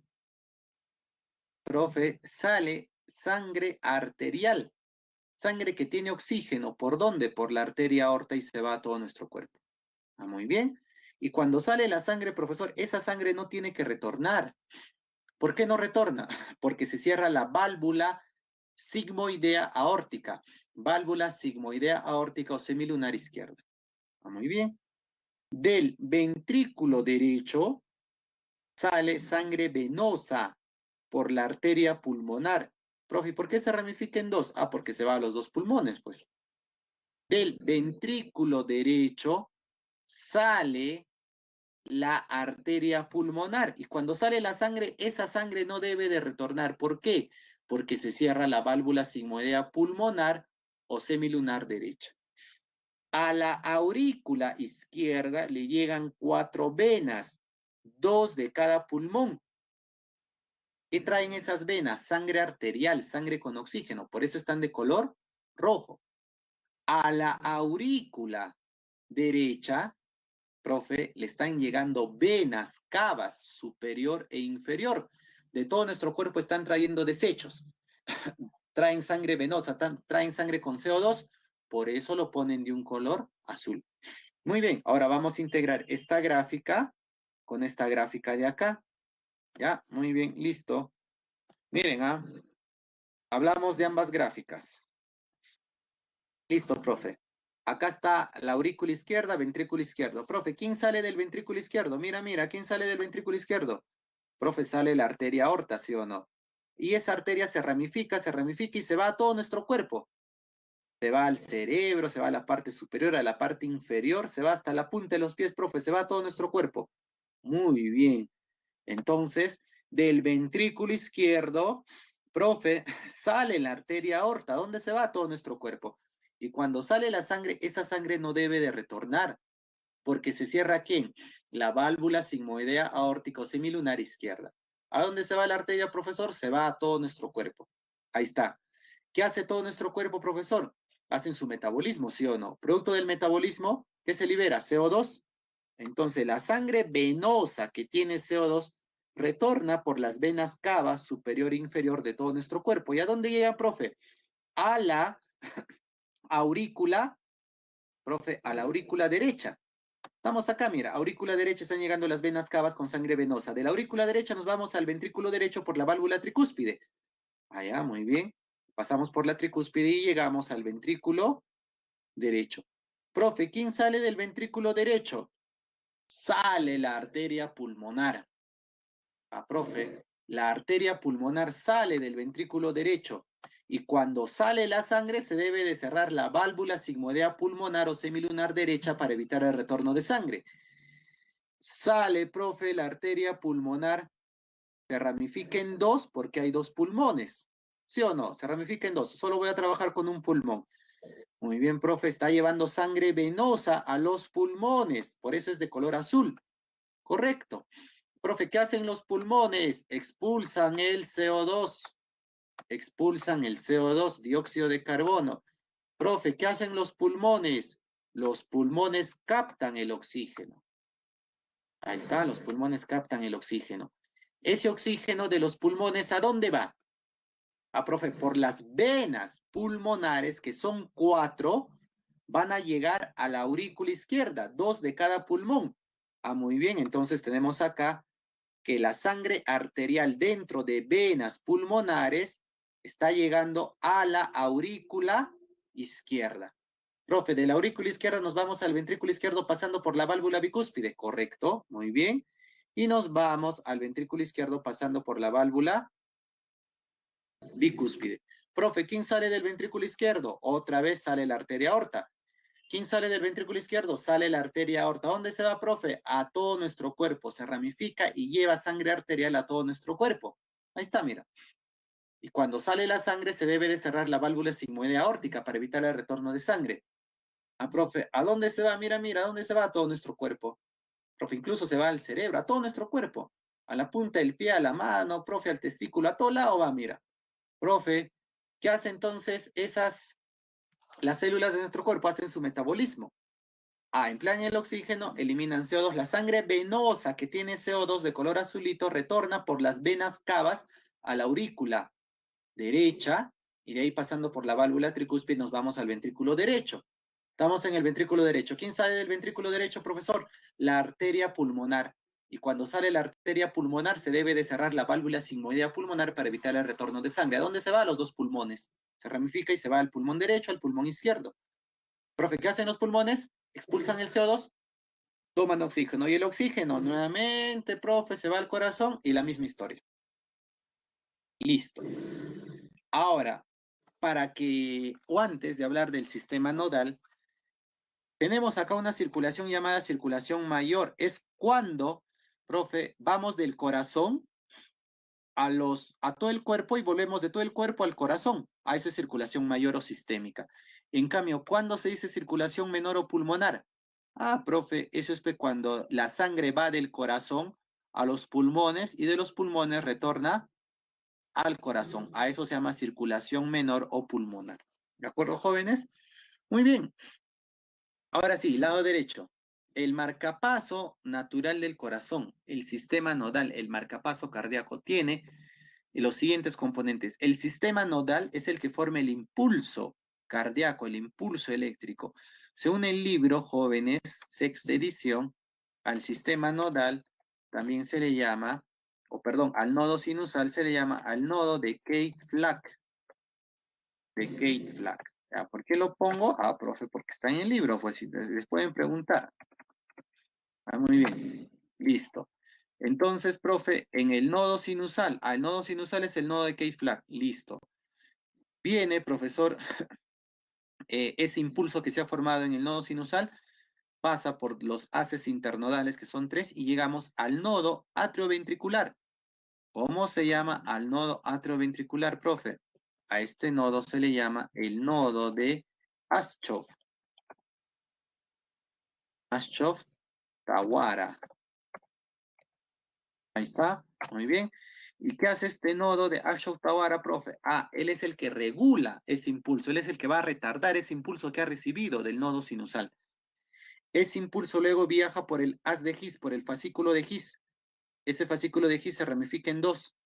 S1: profe, sale sangre arterial. Sangre que tiene oxígeno. ¿Por dónde? Por la arteria aorta y se va a todo nuestro cuerpo. Ah, muy bien. Y cuando sale la sangre, profesor, esa sangre no tiene que retornar. ¿Por qué no retorna? Porque se cierra la válvula sigmoidea aórtica. Válvula sigmoidea aórtica o semilunar izquierda. Ah, muy bien. Del ventrículo derecho sale sangre venosa por la arteria pulmonar. Profe, ¿por qué se ramifica en dos? Ah, porque se va a los dos pulmones, pues. Del ventrículo derecho sale la arteria pulmonar y cuando sale la sangre, esa sangre no debe de retornar. ¿Por qué? Porque se cierra la válvula sigmoidea pulmonar o semilunar derecha. A la aurícula izquierda le llegan 4 venas, 2 de cada pulmón. ¿Qué traen esas venas? Sangre arterial, sangre con oxígeno, por eso están de color rojo. A la aurícula derecha, profe, le están llegando venas, cavas superior e inferior. De todo nuestro cuerpo están trayendo desechos. Traen sangre venosa, traen sangre con CO2, por eso lo ponen de un color azul. Muy bien, ahora vamos a integrar esta gráfica con esta gráfica de acá. Ya, muy bien, listo. Miren, hablamos de ambas gráficas. Listo, profe. Acá está la aurícula izquierda, ventrículo izquierdo. Profe, ¿quién sale del ventrículo izquierdo? Mira, mira, ¿quién sale del ventrículo izquierdo? Profe, sale la arteria aorta, ¿sí o no? Y esa arteria se ramifica y se va a todo nuestro cuerpo. Se va al cerebro, se va a la parte superior, a la parte inferior, se va hasta la punta de los pies, profe, se va a todo nuestro cuerpo. Muy bien. Entonces, del ventrículo izquierdo, profe, sale la arteria aorta. ¿Dónde se va todo nuestro cuerpo? Y cuando sale la sangre, esa sangre no debe de retornar, porque se cierra ¿quién? La válvula sigmoidea aórtico semilunar izquierda. ¿A dónde se va la arteria, profesor? Se va a todo nuestro cuerpo. Ahí está. ¿Qué hace todo nuestro cuerpo, profesor? Hacen su metabolismo, ¿sí o no? Producto del metabolismo, ¿qué se libera? CO2. Entonces, la sangre venosa que tiene CO2 retorna por las venas cavas superior e inferior de todo nuestro cuerpo. ¿Y a dónde llega, profe? A la aurícula, profe, a la aurícula derecha. Estamos acá, mira, aurícula derecha están llegando las venas cavas con sangre venosa. De la aurícula derecha nos vamos al ventrículo derecho por la válvula tricúspide. Allá, muy bien. Pasamos por la tricúspide y llegamos al ventrículo derecho. Profe, ¿quién sale del ventrículo derecho? Sale la arteria pulmonar. Profe, la arteria pulmonar sale del ventrículo derecho y cuando sale la sangre se debe de cerrar la válvula sigmoidea pulmonar o semilunar derecha para evitar el retorno de sangre. Sale, profe, la arteria pulmonar, se ramifica en dos porque hay dos pulmones. ¿Sí o no? Se ramifica en dos. Solo voy a trabajar con un pulmón. Muy bien, profe, está llevando sangre venosa a los pulmones, por eso es de color azul. Correcto. Profe, ¿qué hacen los pulmones? Expulsan el CO2. Expulsan el CO2, dióxido de carbono. Profe, ¿qué hacen los pulmones? Los pulmones captan el oxígeno. Ahí está, los pulmones captan el oxígeno. Ese oxígeno de los pulmones, ¿a dónde va? Profe, por las venas pulmonares, que son 4, van a llegar a la aurícula izquierda, 2 de cada pulmón. Muy bien, entonces tenemos acá que la sangre arterial dentro de venas pulmonares está llegando a la aurícula izquierda. Profe, de la aurícula izquierda nos vamos al ventrículo izquierdo pasando por la válvula bicúspide, correcto, muy bien. Y nos vamos al ventrículo izquierdo pasando por la válvula bicúspide. Profe, ¿quién sale del ventrículo izquierdo? Otra vez sale la arteria aorta. ¿Quién sale del ventrículo izquierdo? Sale la arteria aorta. ¿Dónde se va, profe? A todo nuestro cuerpo. Se ramifica y lleva sangre arterial a todo nuestro cuerpo. Ahí está, mira. Y cuando sale la sangre se debe de cerrar la válvula sigmoidea aórtica para evitar el retorno de sangre. Profe, ¿a dónde se va? Mira, mira, ¿a dónde se va? A todo nuestro cuerpo. Profe, incluso se va al cerebro, a todo nuestro cuerpo. A la punta del pie, a la mano, profe, al testículo, a todo lado va, mira. Profe, ¿qué hace entonces las células de nuestro cuerpo? Hacen su metabolismo. Emplean el oxígeno, eliminan CO2. La sangre venosa que tiene CO2 de color azulito retorna por las venas cavas a la aurícula derecha y de ahí pasando por la válvula tricúspide nos vamos al ventrículo derecho. Estamos en el ventrículo derecho. ¿Quién sale del ventrículo derecho, profesor? La arteria pulmonar. Y cuando sale la arteria pulmonar se debe de cerrar la válvula sigmoidea pulmonar para evitar el retorno de sangre. ¿A dónde se va? A los dos pulmones. Se ramifica y se va al pulmón derecho, al pulmón izquierdo. Profe, ¿qué hacen los pulmones? Expulsan el CO2, toman oxígeno. Y el oxígeno, nuevamente, profe, se va al corazón y la misma historia. Listo. Ahora, o antes de hablar del sistema nodal, Tenemos acá una circulación llamada circulación mayor. Es cuando, profe, vamos del corazón a todo el cuerpo y volvemos de todo el cuerpo al corazón. A eso es circulación mayor o sistémica. En cambio, ¿cuándo se dice circulación menor o pulmonar? Ah, profe, eso es cuando la sangre va del corazón a los pulmones y de los pulmones retorna al corazón. A eso se llama circulación menor o pulmonar. ¿De acuerdo, jóvenes? Muy bien. Ahora sí, lado derecho. El marcapaso natural del corazón, el sistema nodal, el marcapaso cardíaco tiene los siguientes componentes. El sistema nodal es el que forma el impulso cardíaco, el impulso eléctrico. Según el libro Jóvenes, sexta edición, al sistema nodal también se le llama, o perdón, al nodo sinusal se le llama al nodo de Keith-Flack, de Keith-Flack. ¿Por qué lo pongo? Ah, profe, porque está en el libro, pues si les pueden preguntar. Muy bien, listo. Entonces, profe, en el nodo sinusal, el nodo sinusal es el nodo de Keith-Flack, listo. Viene, profesor, ese impulso que se ha formado en el nodo sinusal pasa por los haces internodales, que son 3, y llegamos al nodo atrioventricular. ¿Cómo se llama al nodo atrioventricular, profe? A este nodo se le llama el nodo de Ashov-Tawara. Ahí está, muy bien. ¿Y qué hace este nodo de Ashok-Tawara, profe? Ah, él es el que regula ese impulso, él es el que va a retardar ese impulso que ha recibido del nodo sinusal. Ese impulso luego viaja por el haz de His, por el fascículo de His. Ese fascículo de His se ramifica en 2.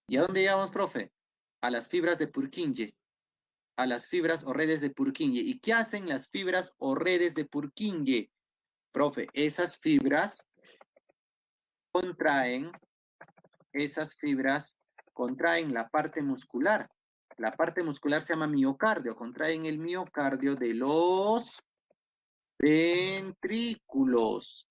S1: ¿Y a dónde llegamos, profe? A las fibras de Purkinje, a las fibras o redes de Purkinje. ¿Y qué hacen las fibras o redes de Purkinje? Profe, contraen esas fibras contraen la parte muscular. La parte muscular se llama miocardio, contraen el miocardio de los ventrículos.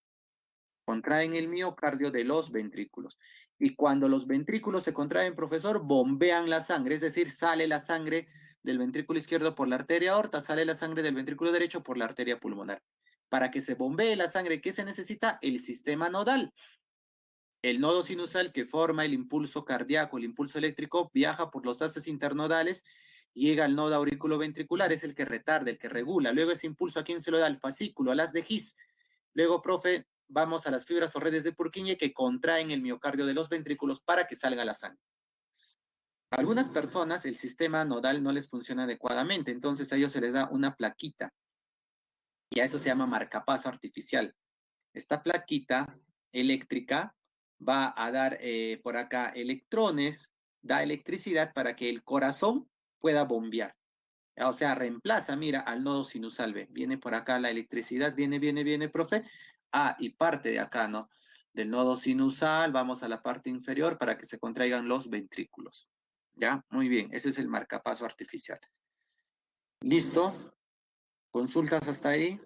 S1: Contraen el miocardio de los ventrículos. Y cuando los ventrículos se contraen, profesor, bombean la sangre, es decir, sale la sangre del ventrículo izquierdo por la arteria aorta, sale la sangre del ventrículo derecho por la arteria pulmonar. Para que se bombee la sangre, ¿qué se necesita? El sistema nodal. El nodo sinusal que forma el impulso cardíaco, el impulso eléctrico, viaja por los haces internodales, llega al nodo auriculoventricular, es el que retarda, el que regula. Luego ese impulso, ¿a quién se lo da? Al fascículo, a las de His. Luego, profe, vamos a las fibras o redes de Purkinje que contraen el miocardio de los ventrículos para que salga la sangre. A algunas personas el sistema nodal no les funciona adecuadamente, entonces a ellos se les da una plaquita y a eso se llama marcapaso artificial. Esta plaquita eléctrica va a dar por acá electrones, da electricidad para que el corazón pueda bombear. O sea, reemplaza, mira, al nodo sinusal B. Viene por acá la electricidad, viene, profe. Ah, y parte de acá, ¿no? Del nodo sinusal, vamos a la parte inferior para que se contraigan los ventrículos. ¿Ya? Muy bien, ese es el marcapaso artificial. ¿Listo? ¿Consultas hasta ahí?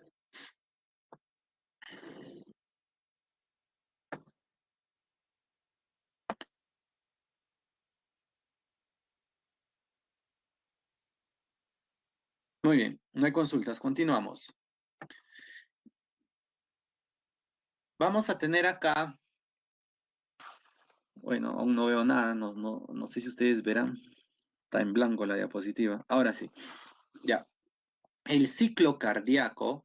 S1: Muy bien, no hay consultas, continuamos. Vamos a tener acá, bueno, aún no veo nada, no sé si ustedes verán, está en blanco la diapositiva. Ahora sí, ya. El ciclo cardíaco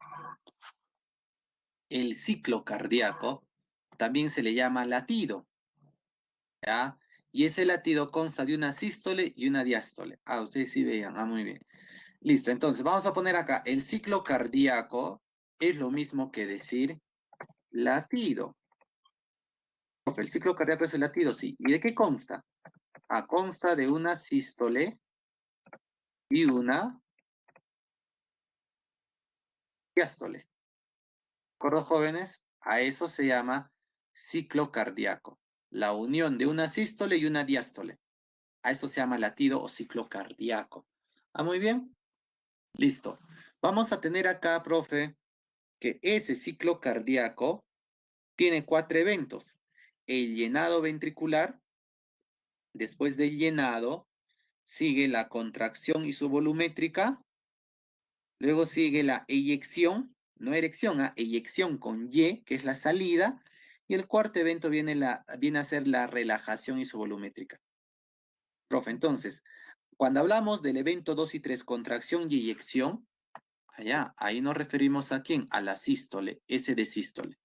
S1: también se le llama latido, ¿ya? Y ese latido consta de una sístole y una diástole. Ah, ustedes sí veían, muy bien. Listo, entonces vamos a poner acá, el ciclo cardíaco es lo mismo que decir latido. El ciclo cardíaco es el latido, sí. ¿Y de qué consta? Ah, consta de una sístole y una diástole. ¿De acuerdo, jóvenes? A eso se llama ciclo cardíaco. La unión de una sístole y una diástole. A eso se llama latido o ciclo cardíaco. Ah, muy bien. Listo. Vamos a tener acá, profe, que ese ciclo cardíaco tiene 4 eventos. El llenado ventricular, después del llenado, sigue la contracción isovolumétrica, Luego sigue la eyección, no erección, eyección con Y, que es la salida. Y el cuarto evento viene a ser la relajación isovolumétrica. Profe, entonces, cuando hablamos del evento 2 y 3, contracción y eyección, ahí nos referimos a quién, a la sístole, S de sístole.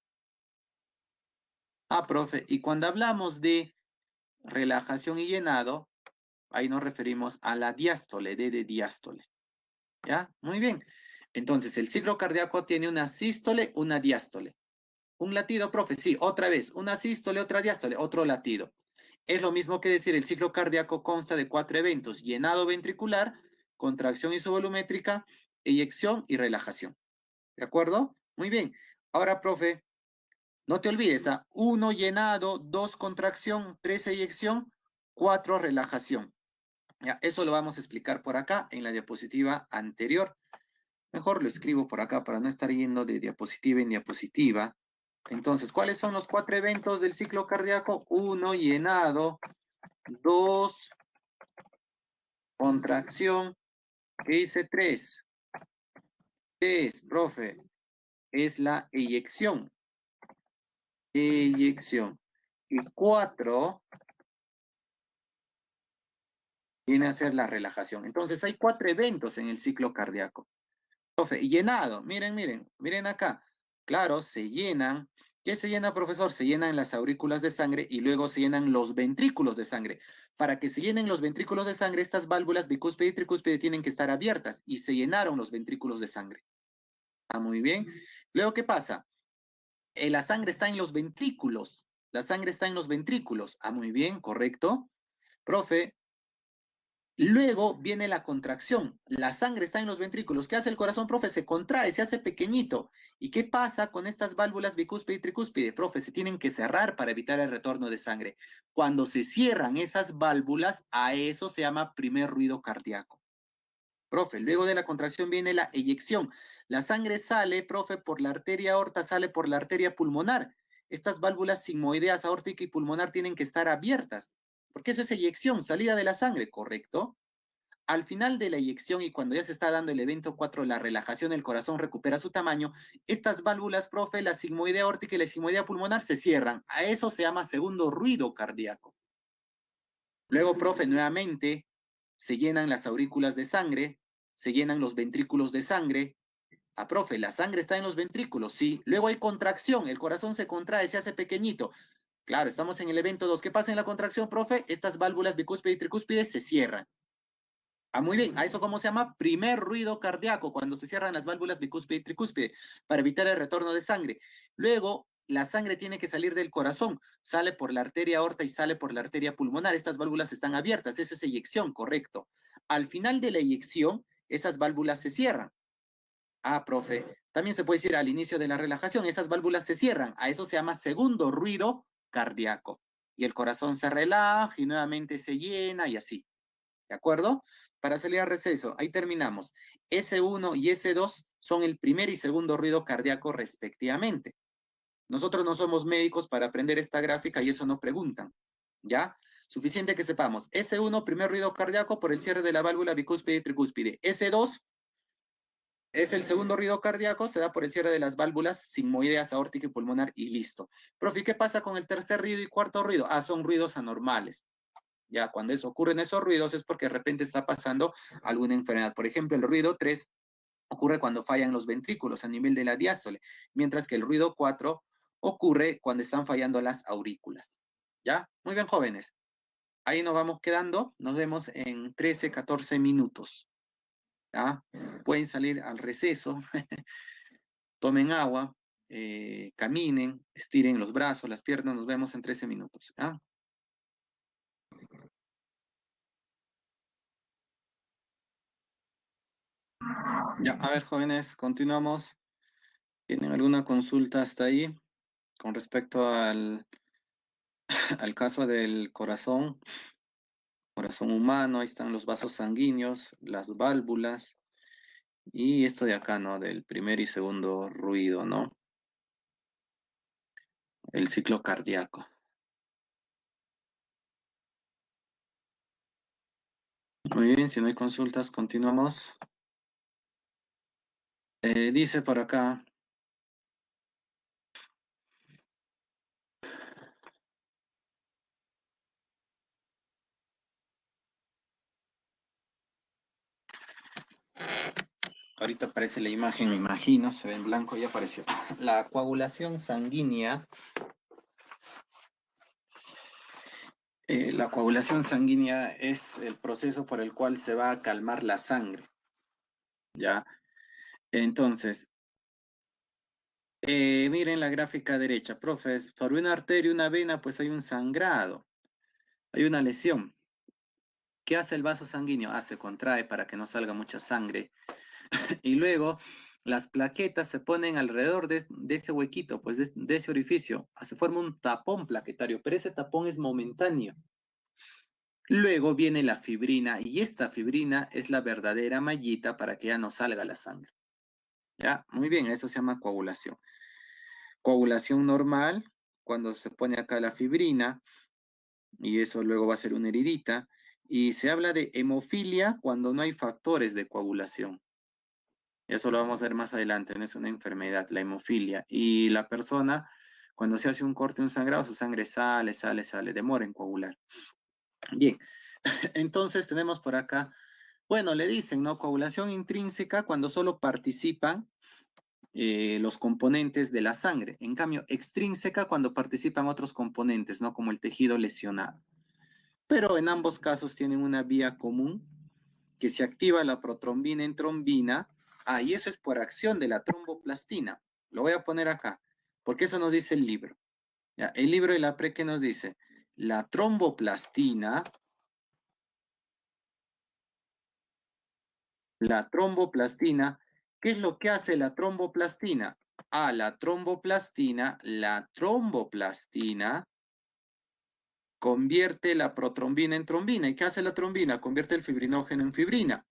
S1: Profe, y cuando hablamos de relajación y llenado, ahí nos referimos a la diástole, D de diástole. ¿Ya? Muy bien. Entonces, el ciclo cardíaco tiene una sístole, una diástole. Un latido, profe, sí, otra vez, una sístole, otra diástole, otro latido. Es lo mismo que decir, el ciclo cardíaco consta de 4 eventos: llenado ventricular, contracción isovolumétrica, eyección y relajación. ¿De acuerdo? Muy bien. Ahora, profe, no te olvides, 1 llenado, 2 contracción, 3 eyección, 4 relajación. Ya, eso lo vamos a explicar por acá en la diapositiva anterior. Mejor lo escribo por acá para no estar yendo de diapositiva en diapositiva. Entonces, ¿cuáles son los 4 eventos del ciclo cardíaco? 1 llenado, 2 contracción. ¿Qué dice 3? ¿Qué es, profe? Es la eyección. Eyección. Y 4 viene a ser la relajación. Entonces, hay 4 eventos en el ciclo cardíaco. Profe, llenado, miren acá. Claro, se llenan. ¿Qué se llena, profesor? Se llenan las aurículas de sangre y luego se llenan los ventrículos de sangre. Para que se llenen los ventrículos de sangre, estas válvulas bicúspide y tricúspide tienen que estar abiertas y se llenaron los ventrículos de sangre. Muy bien. Luego, ¿qué pasa? La sangre está en los ventrículos. La sangre está en los ventrículos. Muy bien, correcto. Profe, luego viene la contracción. La sangre está en los ventrículos. ¿Qué hace el corazón, profe? Se contrae, se hace pequeñito. ¿Y qué pasa con estas válvulas bicúspide y tricúspide? Profe, se tienen que cerrar para evitar el retorno de sangre. Cuando se cierran esas válvulas, a eso se llama primer ruido cardíaco. Profe, luego de la contracción viene la eyección. La sangre sale, profe, por la arteria aorta, sale por la arteria pulmonar. Estas válvulas sigmoideas aórtica y pulmonar tienen que estar abiertas, porque eso es eyección, salida de la sangre, ¿correcto? Al final de la eyección y cuando ya se está dando el evento 4, la relajación, el corazón recupera su tamaño, estas válvulas, profe, la sigmoidea aórtica y la sigmoidea pulmonar se cierran. A eso se llama segundo ruido cardíaco. Luego, profe, nuevamente se llenan las aurículas de sangre, se llenan los ventrículos de sangre. Profe, la sangre está en los ventrículos, sí. Luego hay contracción, el corazón se contrae, se hace pequeñito. Claro, estamos en el evento 2. ¿Qué pasa en la contracción, profe? Estas válvulas bicúspide y tricúspide se cierran. Muy bien, ¿a eso cómo se llama? Primer ruido cardíaco, cuando se cierran las válvulas bicúspide y tricúspide, para evitar el retorno de sangre. Luego, la sangre tiene que salir del corazón, sale por la arteria aorta y sale por la arteria pulmonar. Estas válvulas están abiertas, esa es eyección, correcto. Al final de la eyección, esas válvulas se cierran. Profe, también se puede decir al inicio de la relajación, esas válvulas se cierran, a eso se llama segundo ruido cardíaco. Y el corazón se relaja y nuevamente se llena y así. ¿De acuerdo? Para salir a receso, ahí terminamos. S1 y S2 son el primer y segundo ruido cardíaco respectivamente. Nosotros no somos médicos para aprender esta gráfica y eso no preguntan. ¿Ya? Suficiente que sepamos. S1, primer ruido cardíaco por el cierre de la válvula bicúspide y tricúspide. S2 es el segundo ruido cardíaco, se da por el cierre de las válvulas sigmoideas, aórtica y pulmonar y listo. Profe, ¿qué pasa con el tercer ruido y cuarto ruido? Son ruidos anormales. Ya, cuando ocurren esos ruidos es porque de repente está pasando alguna enfermedad. Por ejemplo, el ruido 3 ocurre cuando fallan los ventrículos a nivel de la diástole, mientras que el ruido 4 ocurre cuando están fallando las aurículas. ¿Ya? Muy bien, jóvenes. Ahí nos vamos quedando. Nos vemos en 13, 14 minutos. ¿Ya? Pueden salir al receso, tomen agua, caminen, estiren los brazos, las piernas. Nos vemos en 13 minutos. ¿Ya? Ya, a ver, jóvenes, continuamos. ¿Tienen alguna consulta hasta ahí con respecto al caso del corazón humano? Ahí están los vasos sanguíneos, las válvulas y esto de acá, ¿no? Del primer y segundo ruido, ¿no? El ciclo cardíaco. Muy bien, si no hay consultas, continuamos. Dice por acá, ahorita aparece la imagen, me imagino, se ve en blanco, ya apareció. La coagulación sanguínea, la coagulación sanguínea es el proceso por el cual se va a calmar la sangre, ¿ya? Entonces, miren la gráfica derecha, profes, por una arteria, una vena, pues hay un sangrado, hay una lesión. ¿Qué hace el vaso sanguíneo? Ah, se contrae para que no salga mucha sangre. Y luego las plaquetas se ponen alrededor de ese huequito, pues de ese orificio. Se forma un tapón plaquetario, pero ese tapón es momentáneo. Luego viene la fibrina y esta fibrina es la verdadera mallita para que ya no salga la sangre. ¿Ya? Muy bien, eso se llama coagulación. Coagulación normal, cuando se pone acá la fibrina, y eso luego va a ser una heridita. Y se habla de hemofilia cuando no hay factores de coagulación. Eso lo vamos a ver más adelante, no es una enfermedad, la hemofilia. Y la persona, cuando se hace un corte, un sangrado, su sangre sale, sale, sale, demora en coagular. Bien, entonces tenemos por acá, bueno, le dicen, ¿no? Coagulación intrínseca cuando solo participan los componentes de la sangre. En cambio, extrínseca cuando participan otros componentes, ¿no? Como el tejido lesionado. Pero en ambos casos tienen una vía común que se activa la protrombina en trombina. Ah, y eso es por acción de la tromboplastina. Lo voy a poner acá, porque eso nos dice el libro. ¿Ya? El libro de la PRE, ¿qué nos dice? La tromboplastina, ¿qué es lo que hace la tromboplastina? Ah, la tromboplastina convierte la protrombina en trombina. ¿Y qué hace la trombina? Convierte el fibrinógeno en fibrina.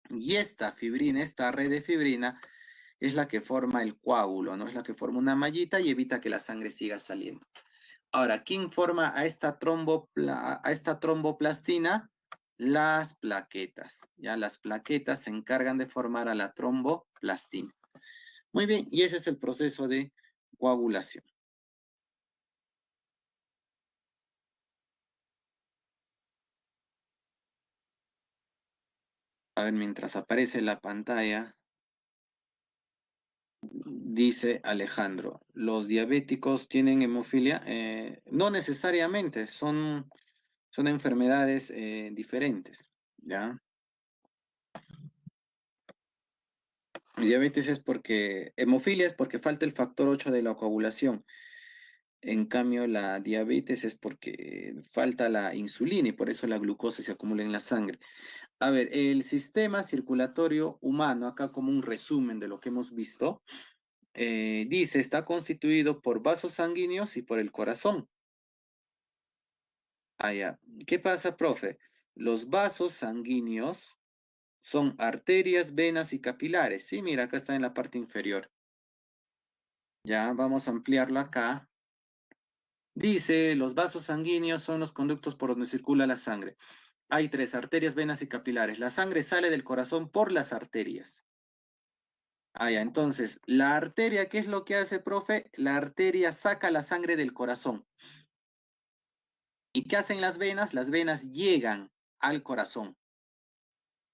S1: Y esta fibrina, esta red de fibrina, es la que forma el coágulo, ¿no? Es la que forma una mallita y evita que la sangre siga saliendo. Ahora, ¿quién forma a esta tromboplastina? Las plaquetas. Ya las plaquetas se encargan de formar a la tromboplastina. Muy bien, y ese es el proceso de coagulación. A ver, mientras aparece la pantalla, dice Alejandro, ¿los diabéticos tienen hemofilia? No necesariamente, son enfermedades diferentes, ¿ya? Diabetes es porque, hemofilia es porque falta el factor 8 de la coagulación. En cambio, la diabetes es porque falta la insulina y por eso la glucosa se acumula en la sangre. A ver, el sistema circulatorio humano, acá como un resumen de lo que hemos visto, dice, está constituido por vasos sanguíneos y por el corazón. Ah, ya. ¿Qué pasa, profe? Los vasos sanguíneos son arterias, venas y capilares. Sí, mira, acá está en la parte inferior. Ya, vamos a ampliarlo acá. Dice, los vasos sanguíneos son los conductos por donde circula la sangre. Hay tres, arterias, venas y capilares. La sangre sale del corazón por las arterias. Ah, ya, entonces, la arteria, ¿qué es lo que hace, profe? La arteria saca la sangre del corazón. ¿Y qué hacen las venas? Las venas llegan al corazón.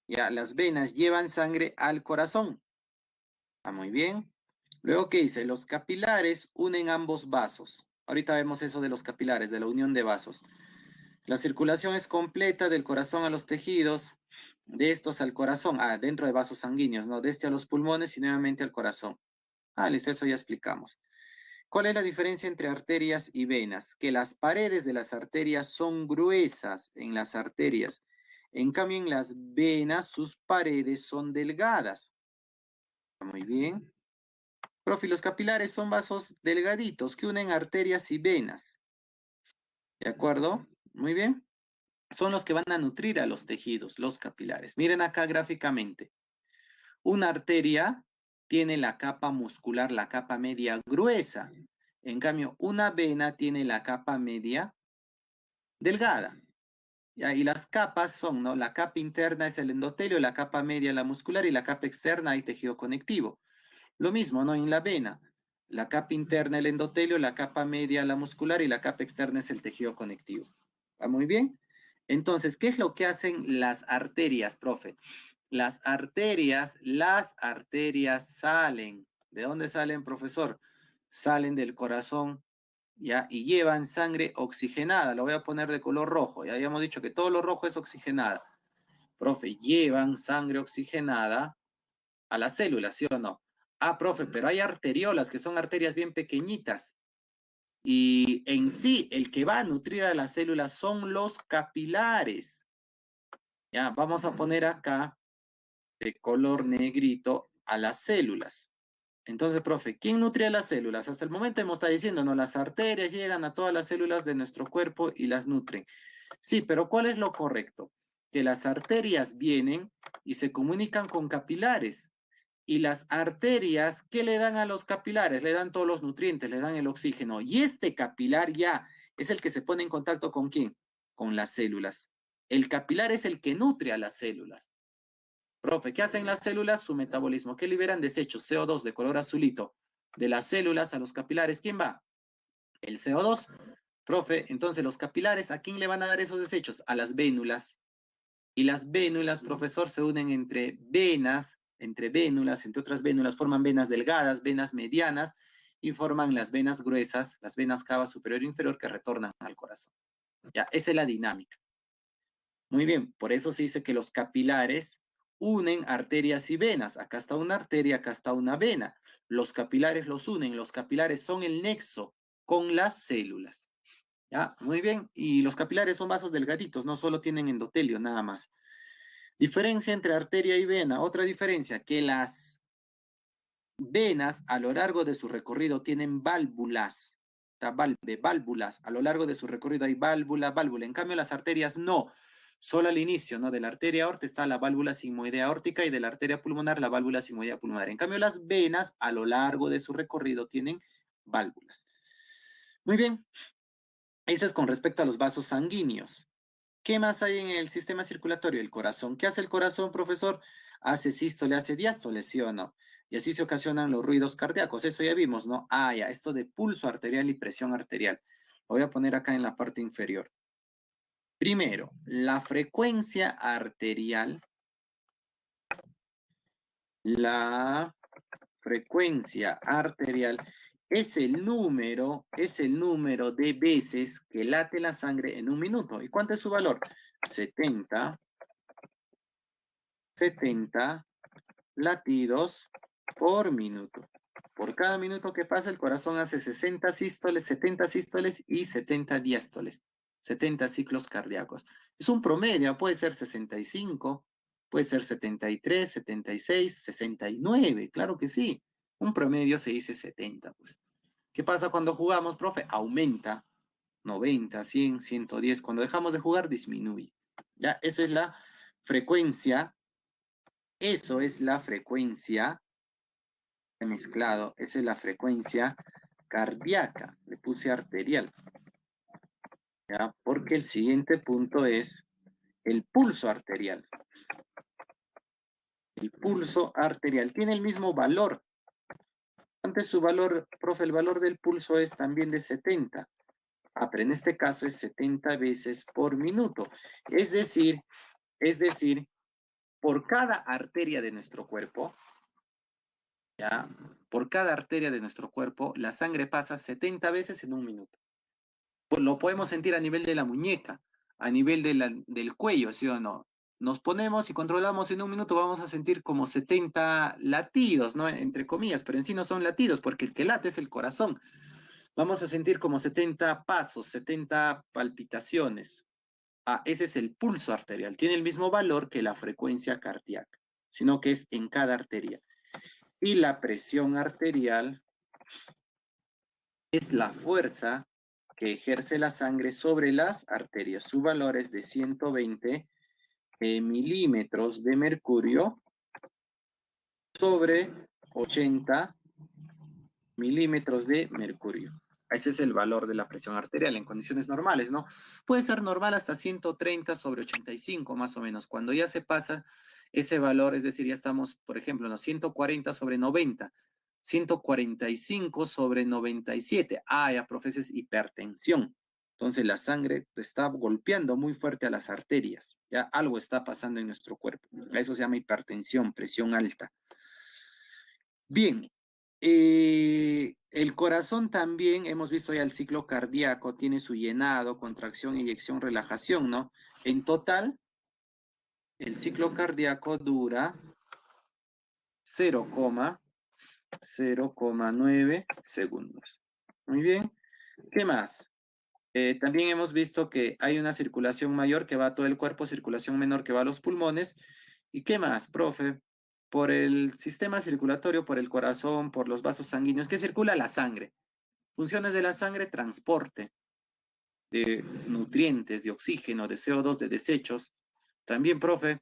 S1: Ya, las venas llevan sangre al corazón. Ah, muy bien. Luego, ¿qué dice? Los capilares unen ambos vasos. Ahorita vemos eso de los capilares, de la unión de vasos. La circulación es completa del corazón a los tejidos, de estos al corazón, dentro de vasos sanguíneos, ¿no? De este a los pulmones y nuevamente al corazón. Ah, listo, eso ya explicamos. ¿Cuál es la diferencia entre arterias y venas? Que las paredes de las arterias son gruesas en las arterias. En cambio, en las venas, sus paredes son delgadas. Muy bien. Profe, los capilares son vasos delgaditos que unen arterias y venas. ¿De acuerdo? Muy bien. Son los que van a nutrir a los tejidos, los capilares. Miren acá gráficamente. Una arteria tiene la capa muscular, la capa media gruesa. En cambio, una vena tiene la capa media delgada. ¿ya? Y las capas son, ¿no? La capa interna es el endotelio, la capa media la muscular y la capa externa hay tejido conectivo. Lo mismo, ¿no? En la vena. La capa interna el endotelio, la capa media la muscular y la capa externa es el tejido conectivo. ¿Va muy bien? Entonces, ¿qué es lo que hacen las arterias, profe? Las arterias salen. ¿De dónde salen, profesor? Salen del corazón, ¿ya? Y llevan sangre oxigenada. Lo voy a poner de color rojo. Ya habíamos dicho que todo lo rojo es oxigenada. Profe, llevan sangre oxigenada a las células, ¿sí o no? Ah, profe, pero hay arteriolas que son arterias bien pequeñitas. Y en sí, el que va a nutrir a las células son los capilares. Ya, vamos a poner acá de color negrito a las células. Entonces, profe, ¿quién nutre a las células? Hasta el momento hemos estado diciendo, no, las arterias llegan a todas las células de nuestro cuerpo y las nutren. Sí, pero ¿cuál es lo correcto? Que las arterias vienen y se comunican con capilares. Y las arterias, ¿qué le dan a los capilares? Le dan todos los nutrientes, le dan el oxígeno. Y este capilar ya es el que se pone en contacto con ¿quién? Con las células. El capilar es el que nutre a las células. Profe, ¿qué hacen las células? Su metabolismo. ¿Qué liberan? Desechos, CO2 de color azulito. De las células a los capilares, ¿quién va? El CO2. Profe, entonces los capilares, ¿a quién le van a dar esos desechos? A las vénulas. Y las vénulas, profesor, se unen entre venas, entre vénulas, entre otras vénulas, forman venas delgadas, venas medianas y forman las venas gruesas, las venas cava superior e inferior que retornan al corazón. Ya, esa es la dinámica. Muy bien, por eso se dice que los capilares unen arterias y venas. Acá está una arteria, acá está una vena. Los capilares los unen, los capilares son el nexo con las células. ¿Ya? Muy bien, y los capilares son vasos delgaditos, no solo tienen endotelio, nada más. Diferencia entre arteria y vena. Otra diferencia, que las venas a lo largo de su recorrido tienen válvulas. Válvulas. A lo largo de su recorrido hay válvula, válvula. En cambio, las arterias no. Solo al inicio, ¿no? De la arteria aorta está la válvula sigmoidea aórtica y de la arteria pulmonar la válvula sigmoidea pulmonar. En cambio, las venas a lo largo de su recorrido tienen válvulas. Muy bien. Eso es con respecto a los vasos sanguíneos. ¿Qué más hay en el sistema circulatorio? El corazón. ¿Qué hace el corazón, profesor? Hace sístole, hace diástole, ¿sí o no? Y así se ocasionan los ruidos cardíacos. Eso ya vimos, ¿no? Ah, ya, esto de pulso arterial y presión arterial. Lo voy a poner acá en la parte inferior. Primero, la frecuencia arterial. La frecuencia arterial es el número de veces que late la sangre en un minuto. ¿Y cuánto es su valor? 70 latidos por minuto. Por cada minuto que pasa, el corazón hace 60 sístoles, 70 sístoles y 70 diástoles. 70 ciclos cardíacos. Es un promedio, puede ser 65, puede ser 73, 76, 69, claro que sí. Un promedio se dice 70, pues. ¿Qué pasa cuando jugamos, profe? Aumenta 90, 100, 110. Cuando dejamos de jugar, disminuye. Ya, esa es la frecuencia. Eso es la frecuencia mezclado, esa es la frecuencia cardíaca. Le puse arterial, ¿ya? Porque el siguiente punto es el pulso arterial. El pulso arterial tiene el mismo valor. Antes su valor, profe, el valor del pulso es también de 70. Ah, pero en este caso es 70 veces por minuto. Es decir, por cada arteria de nuestro cuerpo, ¿ya? Por cada arteria de nuestro cuerpo, la sangre pasa 70 veces en un minuto. Pues lo podemos sentir a nivel de la muñeca, a nivel del cuello, ¿sí o no? Nos ponemos y controlamos en un minuto, vamos a sentir como 70 latidos, ¿no? Entre comillas, pero en sí no son latidos, porque el que late es el corazón. Vamos a sentir como 70 pasos, 70 palpitaciones. Ah, ese es el pulso arterial. Tiene el mismo valor que la frecuencia cardíaca, sino que es en cada arteria. Y la presión arterial es la fuerza que ejerce la sangre sobre las arterias. Su valor es de 120 milímetros de mercurio sobre 80 milímetros de mercurio. Ese es el valor de la presión arterial en condiciones normales, ¿no? Puede ser normal hasta 130/85, más o menos. Cuando ya se pasa ese valor, es decir, ya estamos, por ejemplo, en los 140/90, 145/97. Ah, ya, profe, esa es hipertensión. Entonces la sangre está golpeando muy fuerte a las arterias. Ya algo está pasando en nuestro cuerpo. Eso se llama hipertensión, presión alta. Bien, el corazón también, hemos visto ya el ciclo cardíaco, tiene su llenado, contracción, eyección, relajación, ¿no? En total, el ciclo cardíaco dura 0,9 segundos. Muy bien. ¿Qué más? También hemos visto que hay una circulación mayor que va a todo el cuerpo, circulación menor que va a los pulmones. ¿Y qué más, profe? Por el sistema circulatorio, por el corazón, por los vasos sanguíneos, que circula la sangre. Funciones de la sangre: transporte de nutrientes, de oxígeno, de CO2, de desechos. También, profe,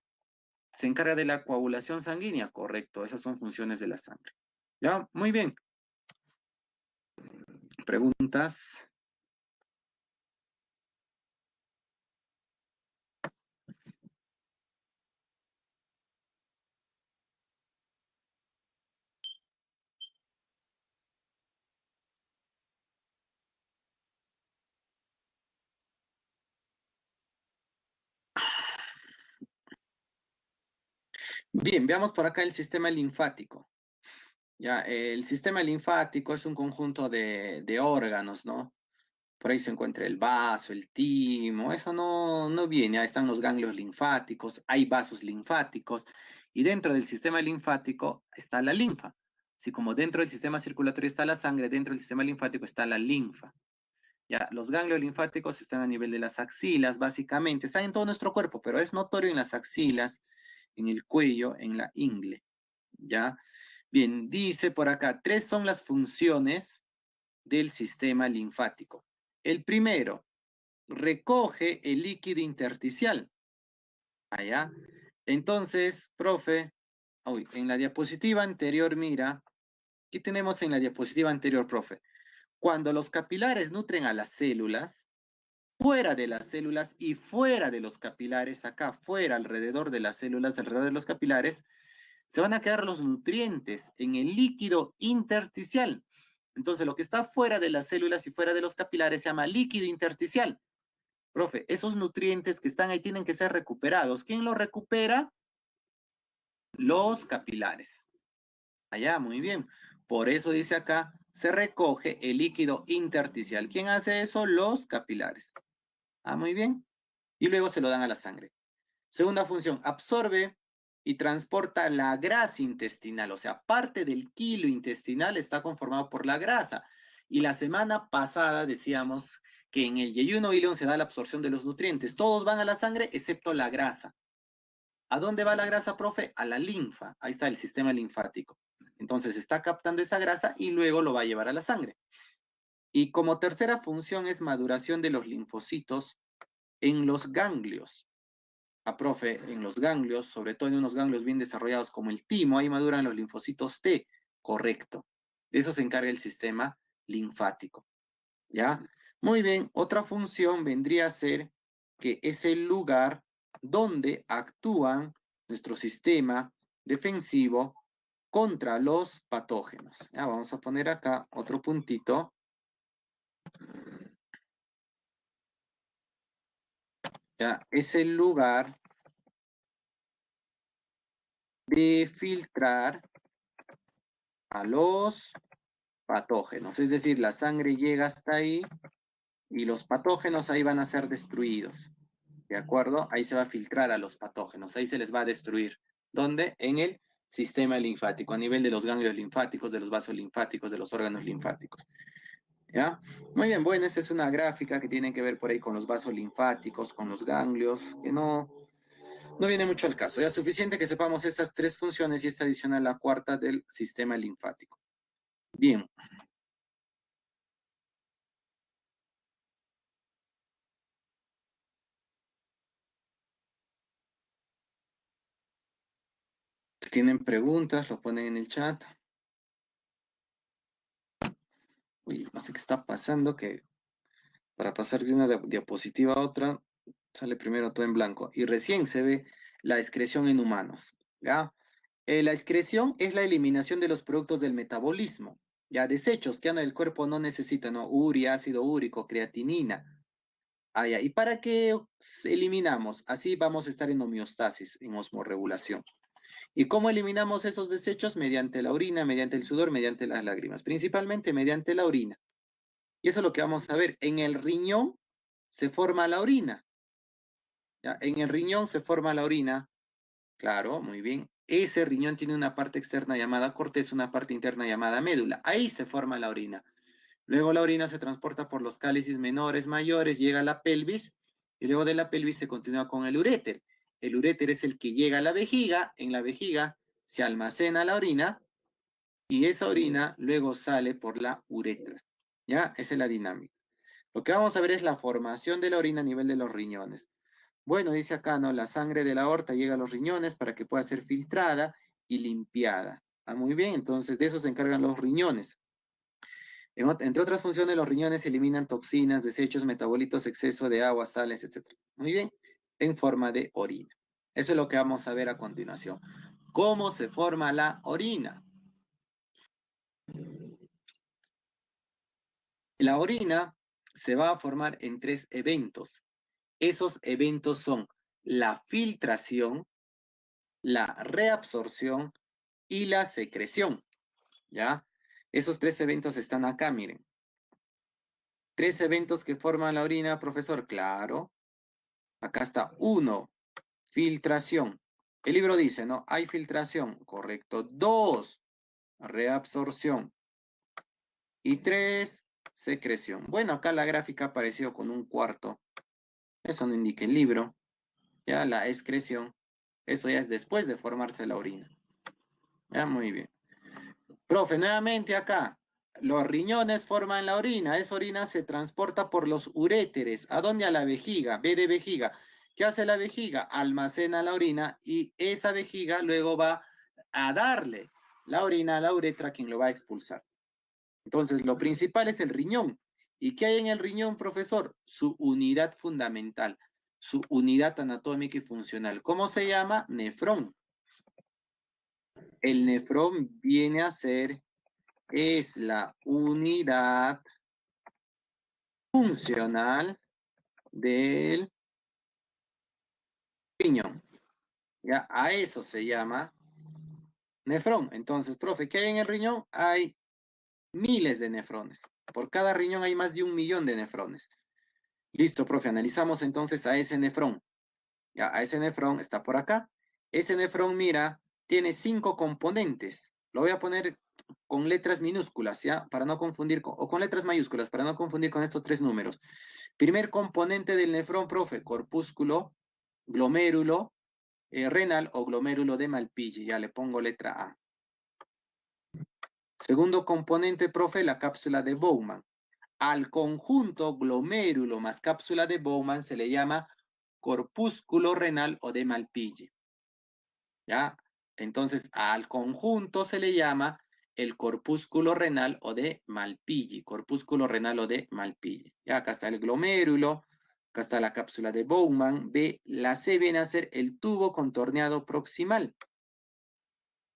S1: se encarga de la coagulación sanguínea. Correcto, esas son funciones de la sangre. ¿Ya? Muy bien. ¿Preguntas? Bien, veamos por acá el sistema linfático. Ya, el sistema linfático es un conjunto de órganos, ¿no? Por ahí se encuentra el vaso, el timo, eso no viene, ahí están los ganglios linfáticos, hay vasos linfáticos, y dentro del sistema linfático está la linfa. Así como dentro del sistema circulatorio está la sangre, dentro del sistema linfático está la linfa. Ya, los ganglios linfáticos están a nivel de las axilas, básicamente, están en todo nuestro cuerpo, pero es notorio en las axilas, en el cuello, en la ingle. ¿Ya? Bien, dice por acá, tres son las funciones del sistema linfático. El primero, recoge el líquido intersticial. Allá. Entonces, profe, uy, en la diapositiva anterior, mira, ¿qué tenemos en la diapositiva anterior, profe? Cuando los capilares nutren a las células, fuera de las células y fuera de los capilares, acá fuera, alrededor de las células, alrededor de los capilares, se van a quedar los nutrientes en el líquido intersticial. Entonces, lo que está fuera de las células y fuera de los capilares se llama líquido intersticial. Profe, esos nutrientes que están ahí tienen que ser recuperados. ¿Quién los recupera? Los capilares. Allá, muy bien. Por eso dice acá, se recoge el líquido intersticial. ¿Quién hace eso? Los capilares. Ah, muy bien. Y luego se lo dan a la sangre. Segunda función, absorbe y transporta la grasa intestinal, o sea, parte del kilo intestinal está conformado por la grasa. Y la semana pasada decíamos que en el yeyuno ileum se da la absorción de los nutrientes. Todos van a la sangre excepto la grasa. ¿A dónde va la grasa, profe? A la linfa. Ahí está el sistema linfático. Entonces está captando esa grasa y luego lo va a llevar a la sangre. Y como tercera función es maduración de los linfocitos en los ganglios. Profe, en los ganglios, sobre todo en unos ganglios bien desarrollados como el timo, ahí maduran los linfocitos T, correcto. De eso se encarga el sistema linfático, ¿ya? Muy bien, otra función vendría a ser que es el lugar donde actúan nuestro sistema defensivo contra los patógenos. Ya, vamos a poner acá otro puntito. Ya, es el lugar de filtrar a los patógenos, es decir, la sangre llega hasta ahí y los patógenos ahí van a ser destruidos, ¿de acuerdo? Ahí se va a filtrar a los patógenos, ahí se les va a destruir. ¿Dónde? En el sistema linfático, a nivel de los ganglios linfáticos, de los vasos linfáticos, de los órganos linfáticos. ¿Ya? Muy bien, bueno, esa es una gráfica que tiene que ver por ahí con los vasos linfáticos, con los ganglios, que no viene mucho al caso. Ya es suficiente que sepamos estas tres funciones y esta adicional la cuarta del sistema linfático. Bien. Si tienen preguntas, lo ponen en el chat. Uy, no sé qué está pasando, que para pasar de una diapositiva a otra, sale primero todo en blanco. Y recién se ve la excreción en humanos, ¿ya? La excreción es la eliminación de los productos del metabolismo, ya desechos que ya el cuerpo no necesita, ¿no? Urea, ácido úrico, creatinina. Ah, ya. ¿Y para qué eliminamos? Así vamos a estar en homeostasis, en osmorregulación. ¿Y cómo eliminamos esos desechos? Mediante la orina, mediante el sudor, mediante las lágrimas, principalmente mediante la orina. Y eso es lo que vamos a ver. En el riñón se forma la orina, ¿ya? En el riñón se forma la orina, claro, muy bien. Ese riñón tiene una parte externa llamada corteza, una parte interna llamada médula. Ahí se forma la orina. Luego la orina se transporta por los cálices menores, mayores, llega a la pelvis y luego de la pelvis se continúa con el uréter. El uréter es el que llega a la vejiga, en la vejiga se almacena la orina y esa orina luego sale por la uretra. ¿Ya? Esa es la dinámica. Lo que vamos a ver es la formación de la orina a nivel de los riñones. Bueno, dice acá, ¿no? La sangre de la aorta llega a los riñones para que pueda ser filtrada y limpiada. Ah, muy bien, entonces de eso se encargan los riñones. Entre otras funciones, los riñones eliminan toxinas, desechos, metabolitos, exceso de agua, sales, etc. Muy bien, en forma de orina. Eso es lo que vamos a ver a continuación. ¿Cómo se forma la orina? La orina se va a formar en tres eventos. Esos eventos son la filtración, la reabsorción y la secreción. ¿Ya? Esos tres eventos están acá, miren. Tres eventos que forman la orina, profesor. Claro. Acá está. Uno, filtración. El libro dice, ¿no? Hay filtración. Correcto. Dos, reabsorción. Y tres, secreción. Bueno, acá la gráfica apareció con un cuarto. Eso no indica el libro. Ya la excreción. Eso ya es después de formarse la orina. Ya, muy bien. Profe, nuevamente acá. Los riñones forman la orina. Esa orina se transporta por los uréteres. ¿A dónde? A la vejiga. B de vejiga. ¿Qué hace la vejiga? Almacena la orina y esa vejiga luego va a darle la orina a la uretra, quien lo va a expulsar. Entonces, lo principal es el riñón. ¿Y qué hay en el riñón, profesor? Su unidad fundamental, su unidad anatómica y funcional. ¿Cómo se llama? Nefrón. El nefrón viene a ser, es la unidad funcional del riñón. Ya, a eso se llama nefrón. Entonces, profe, ¿qué hay en el riñón? Hay miles de nefrones. Por cada riñón hay más de 1 millón de nefrones. Listo, profe, analizamos entonces a ese nefrón. Ya, a ese nefrón está por acá. Ese nefrón, mira, tiene 5 componentes. Lo voy a poner con letras minúsculas, ¿ya? Para no confundir, o con letras mayúsculas, para no confundir con estos tres números. Primer componente del nefrón, profe, corpúsculo, glomérulo, renal o glomérulo de Malpighi. Ya le pongo letra A. Segundo componente, profe, la cápsula de Bowman. Al conjunto glomérulo más cápsula de Bowman se le llama corpúsculo renal o de Malpighi. ¿Ya? Entonces, al conjunto se le llama el corpúsculo renal o de Malpighi, corpúsculo renal o de Malpighi. Ya, acá está el glomérulo, acá está la cápsula de Bowman. B, la C viene a ser el tubo contorneado proximal.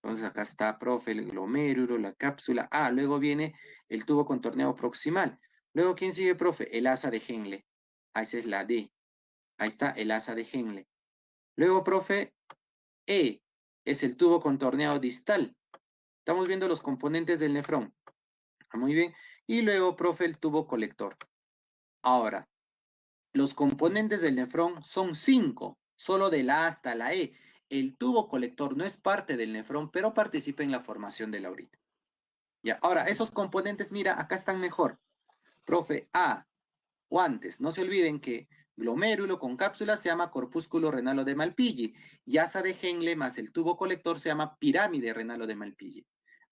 S1: Entonces, acá está, profe, el glomérulo, la cápsula. Ah, luego viene el tubo contorneado proximal. Luego, ¿quién sigue, profe? El asa de Henle. Ah, esa es la D. Ahí está el asa de Henle. Luego, profe, E es el tubo contorneado distal. Estamos viendo los componentes del nefrón. Muy bien. Y luego, profe, el tubo colector. Ahora, los componentes del nefrón son 5, solo de la A hasta la E. El tubo colector no es parte del nefrón, pero participa en la formación de la orina. Ya, ahora, esos componentes, mira, acá están mejor. Profe, A, o antes, no se olviden que glomérulo con cápsula se llama corpúsculo renalo de Malpighi y asa de Henle más el tubo colector se llama pirámide renalo de Malpighi.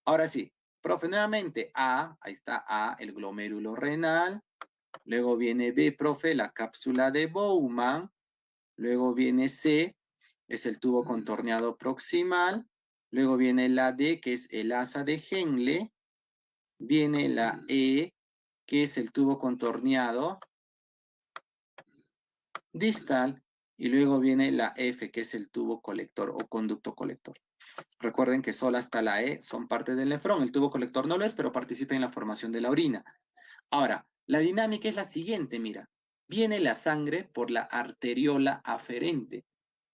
S1: Ahora sí, profe, nuevamente, A, ahí está A, el glomérulo renal, luego viene B, profe, la cápsula de Bowman, luego viene C, es el tubo contorneado proximal, luego viene la D, que es el asa de Henle, viene la E, que es el tubo contorneado distal, y luego viene la F, que es el tubo colector o conducto colector. Recuerden que solo hasta la E son parte del nefrón, el tubo colector no lo es, pero participa en la formación de la orina. Ahora, la dinámica es la siguiente, mira. Viene la sangre por la arteriola aferente,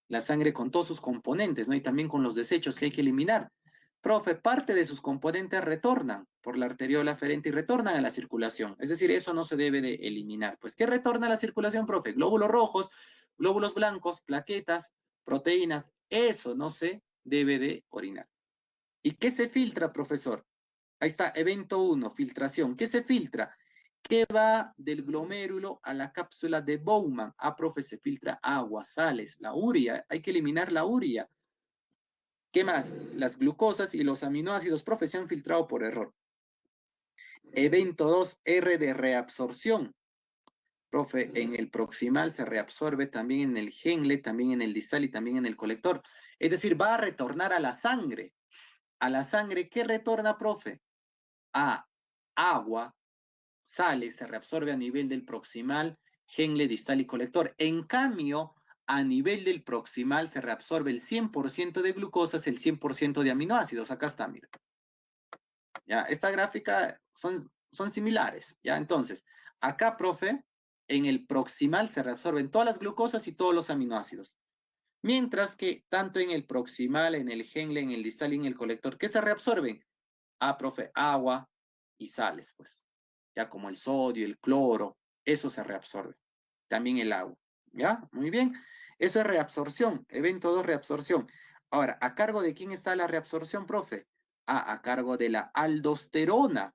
S1: la sangre con todos sus componentes, ¿no? Y también con los desechos que hay que eliminar. Profe, parte de sus componentes retornan por la arteriola aferente y retornan a la circulación. Es decir, eso no se debe de eliminar. Pues, ¿qué retorna a la circulación, profe? Glóbulos rojos, glóbulos blancos, plaquetas, proteínas. Eso no se debe de orinar. ¿Y qué se filtra, profesor? Ahí está, evento 1, filtración. ¿Qué se filtra? ¿Qué va del glomérulo a la cápsula de Bowman? Ah, profe, se filtra agua, sales, la urea. Hay que eliminar la urea. ¿Qué más? Las glucosas y los aminoácidos, profe, se han filtrado por error. Evento 2, R de reabsorción. Profe, en el proximal se reabsorbe también en el genle, también en el distal y también en el colector. Es decir, va a retornar a la sangre. A la sangre, ¿qué retorna, profe? A agua, sale, se reabsorbe a nivel del proximal, genle, distal y colector. En cambio, a nivel del proximal se reabsorbe el 100% de glucosas, el 100% de aminoácidos. Acá está, mira. ¿Ya? Esta gráfica son similares. ¿Ya? Entonces, acá, profe, en el proximal se reabsorben todas las glucosas y todos los aminoácidos. Mientras que tanto en el proximal, en el genle, en el distal y en el colector, ¿qué se reabsorben? Ah, profe, agua y sales, pues. Ya como el sodio, el cloro, eso se reabsorbe. También el agua. ¿Ya? Muy bien. Eso es reabsorción. Evento 2, reabsorción. Ahora, ¿a cargo de quién está la reabsorción, profe? Ah, a cargo de la aldosterona,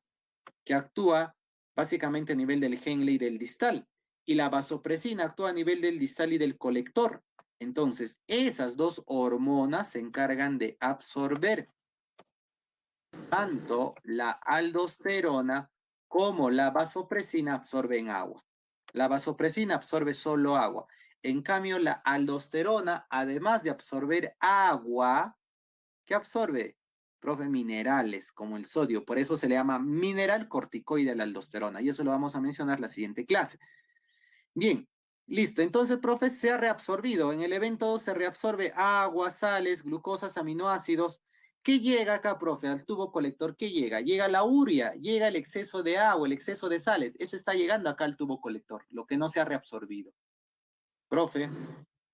S1: que actúa básicamente a nivel del genle y del distal. Y la vasopresina actúa a nivel del distal y del colector. Entonces, esas dos hormonas se encargan de absorber tanto la aldosterona como la vasopresina absorben agua. La vasopresina absorbe solo agua. En cambio, la aldosterona, además de absorber agua, ¿qué absorbe? Profe, minerales como el sodio. Por eso se le llama mineral corticoide a la aldosterona. Y eso lo vamos a mencionar en la siguiente clase. Bien, listo. Entonces, profe, se ha reabsorbido. En el evento 2 se reabsorbe agua, sales, glucosas, aminoácidos. ¿Qué llega acá, profe? Al tubo colector, ¿qué llega? Llega la urea, llega el exceso de agua, el exceso de sales. Eso está llegando acá al tubo colector, lo que no se ha reabsorbido. Profe,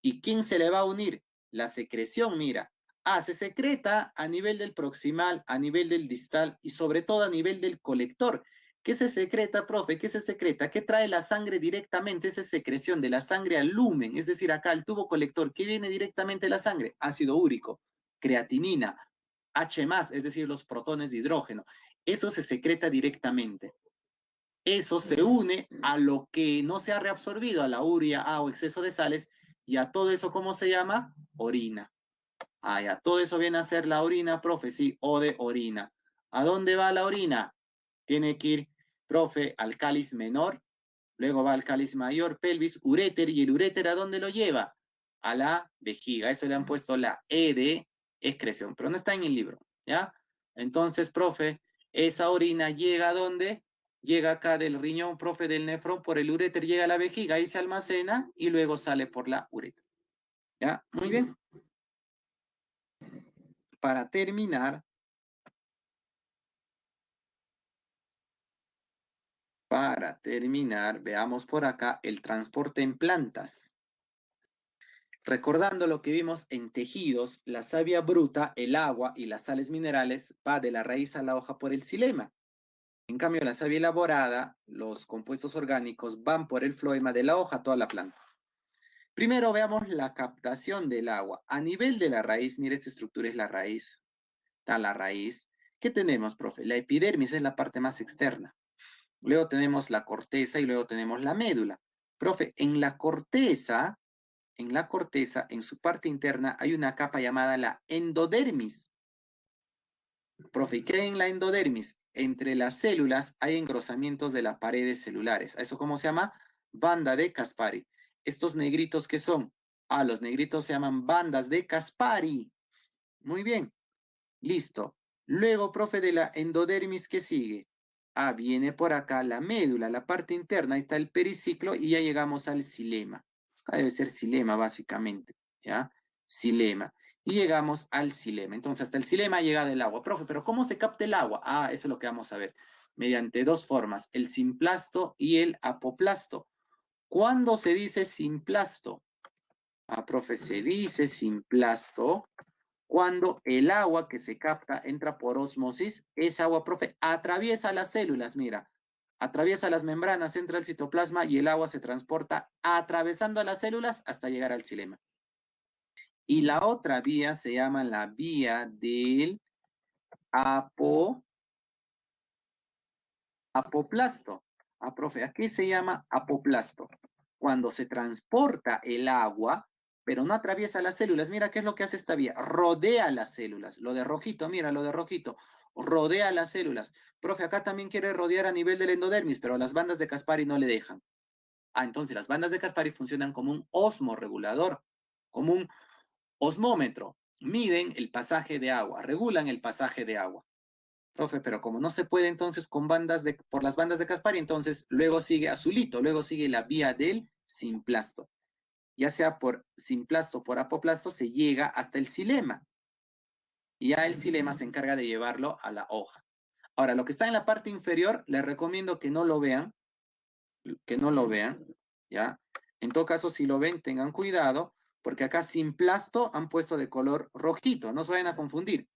S1: ¿y quién se le va a unir? La secreción, mira. Ah, se secreta a nivel del proximal, a nivel del distal y sobre todo a nivel del colector. ¿Qué se secreta, profe? ¿Qué se secreta? ¿Qué trae la sangre directamente? Esa secreción de la sangre al lumen, es decir, acá al tubo colector. ¿Qué viene directamente de la sangre? Ácido úrico, creatinina, H+, es decir, los protones de hidrógeno. Eso se secreta directamente. Eso se une a lo que no se ha reabsorbido, a la urea, A o exceso de sales, y a todo eso, ¿cómo se llama? Orina. Ah, ya, todo eso viene a ser la orina, profe, sí, o de orina. ¿A dónde va la orina? Tiene que ir, profe, al cáliz menor, luego va al cáliz mayor, pelvis, uréter, y el uréter ¿a dónde lo lleva? A la vejiga. Eso le han puesto la E de excreción, pero no está en el libro, ¿ya? Entonces, profe, esa orina llega ¿a dónde? Llega acá del riñón, profe, del nefrón, por el uréter llega a la vejiga, ahí se almacena y luego sale por la uretra. ¿Ya? Muy bien. Para terminar, veamos por acá el transporte en plantas. Recordando lo que vimos en tejidos, la savia bruta, el agua y las sales minerales va de la raíz a la hoja por el xilema. En cambio, la savia elaborada, los compuestos orgánicos van por el floema de la hoja a toda la planta. Primero veamos la captación del agua. A nivel de la raíz, mire, esta estructura es la raíz. Está la raíz. ¿Qué tenemos, profe? La epidermis es la parte más externa. Luego tenemos la corteza y luego tenemos la médula. Profe, en su parte interna, hay una capa llamada la endodermis. Profe, ¿qué hay en la endodermis? Entre las células hay engrosamientos de las paredes celulares. ¿A eso cómo se llama? Banda de Caspari. ¿Estos negritos qué son? Ah, los negritos se llaman bandas de Caspari. Muy bien, listo. Luego, profe, de la endodermis, ¿qué sigue? viene por acá la médula, la parte interna, ahí está el periciclo y ya llegamos al xilema. Acá debe ser xilema básicamente, ¿ya? Xilema. Y llegamos al xilema. Entonces, hasta el xilema llega el agua. Profe, ¿pero cómo se capta el agua? Eso es lo que vamos a ver. Mediante dos formas, el simplasto y el apoplasto. ¿Cuándo se dice simplasto? Profe, se dice simplasto cuando el agua que se capta entra por osmosis, esa agua, profe, atraviesa las células, mira, atraviesa las membranas, entra al citoplasma y el agua se transporta atravesando a las células hasta llegar al xilema. Y la otra vía se llama la vía del apoplasto. Profe, aquí se llama apoplasto. Cuando se transporta el agua, pero no atraviesa las células. Mira qué es lo que hace esta vía. Rodea las células. Lo de rojito, mira, lo de rojito. Rodea las células. Profe, acá también quiere rodear a nivel del endodermis, pero las bandas de Caspari no le dejan. Entonces las bandas de Caspari funcionan como un osmorregulador, como un osmómetro. Miden el pasaje de agua, regulan el pasaje de agua. Profe, pero como no se puede entonces por las bandas de Caspari, entonces luego sigue azulito, luego sigue la vía del simplasto. Ya sea por simplasto o por apoplasto, se llega hasta el xilema. Y ya el xilema se encarga de llevarlo a la hoja. Ahora, lo que está en la parte inferior, les recomiendo que no lo vean, ¿ya? En todo caso, si lo ven, tengan cuidado, porque acá simplasto han puesto de color rojito, no se vayan a confundir.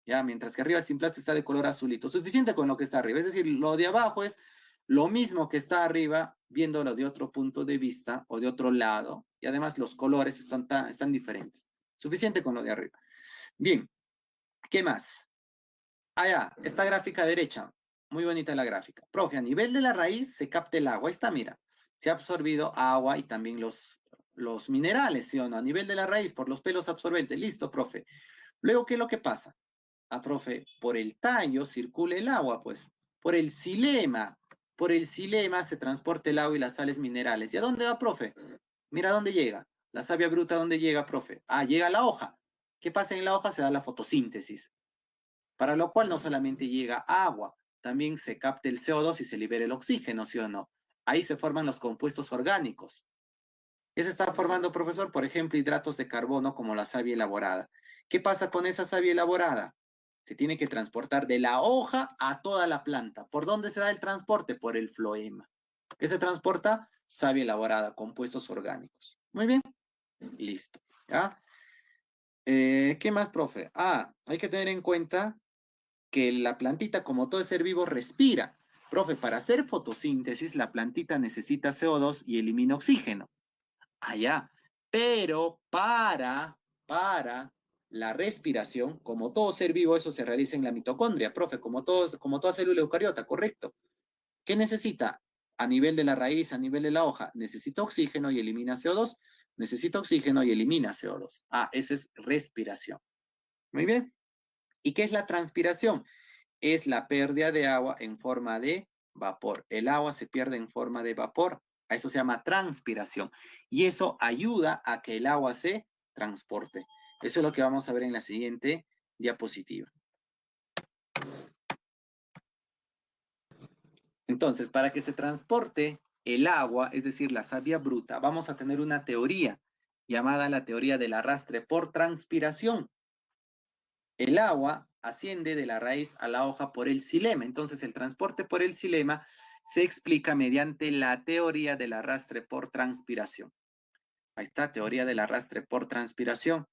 S1: ¿Ya? Mientras que arriba simplasto está de color azulito. Suficiente con lo que está arriba. Es decir, lo de abajo es lo mismo que está arriba, viéndolo de otro punto de vista o de otro lado. Y además los colores están diferentes. Suficiente con lo de arriba. Bien, ¿qué más? Esta gráfica derecha. Muy bonita la gráfica. Profe, a nivel de la raíz se capta el agua. Ahí está, mira. Se ha absorbido agua y también los minerales, ¿sí o no? A nivel de la raíz, por los pelos absorbentes. Listo, profe. Luego, ¿qué es lo que pasa? Profe, por el tallo circula el agua, pues. Por el xilema. Por el xilema se transporta el agua y las sales minerales. ¿Y a dónde va, profe? Mira dónde llega. La savia bruta, ¿dónde llega, profe? Llega a la hoja. ¿Qué pasa en la hoja? Se da la fotosíntesis. Para lo cual no solamente llega agua, también se capta el CO2 y se libera el oxígeno, ¿sí o no? Ahí se forman los compuestos orgánicos. ¿Qué se está formando, profesor? Por ejemplo, hidratos de carbono como la savia elaborada. ¿Qué pasa con esa savia elaborada? Se tiene que transportar de la hoja a toda la planta. ¿Por dónde se da el transporte? Por el floema. ¿Qué se transporta? Savia elaborada, compuestos orgánicos. Muy bien, listo. ¿Ya? ¿Qué más, profe? Hay que tener en cuenta que la plantita, como todo ser vivo, respira. Profe, para hacer fotosíntesis, la plantita necesita CO2 y elimina oxígeno. Allá. Pero para la respiración, como todo ser vivo, eso se realiza en la mitocondria, profe, como toda célula eucariota, correcto. ¿Qué necesita? A nivel de la raíz, a nivel de la hoja, necesita oxígeno y elimina CO2. Necesita oxígeno y elimina CO2. Eso es respiración. Muy bien. ¿Y qué es la transpiración? Es la pérdida de agua en forma de vapor. El agua se pierde en forma de vapor. A eso se llama transpiración. Y eso ayuda a que el agua se transporte. Eso es lo que vamos a ver en la siguiente diapositiva. Entonces, para que se transporte el agua, es decir, la savia bruta, vamos a tener una teoría llamada la teoría del arrastre por transpiración. El agua asciende de la raíz a la hoja por el xilema. Entonces, el transporte por el xilema se explica mediante la teoría del arrastre por transpiración. Ahí está, teoría del arrastre por transpiración.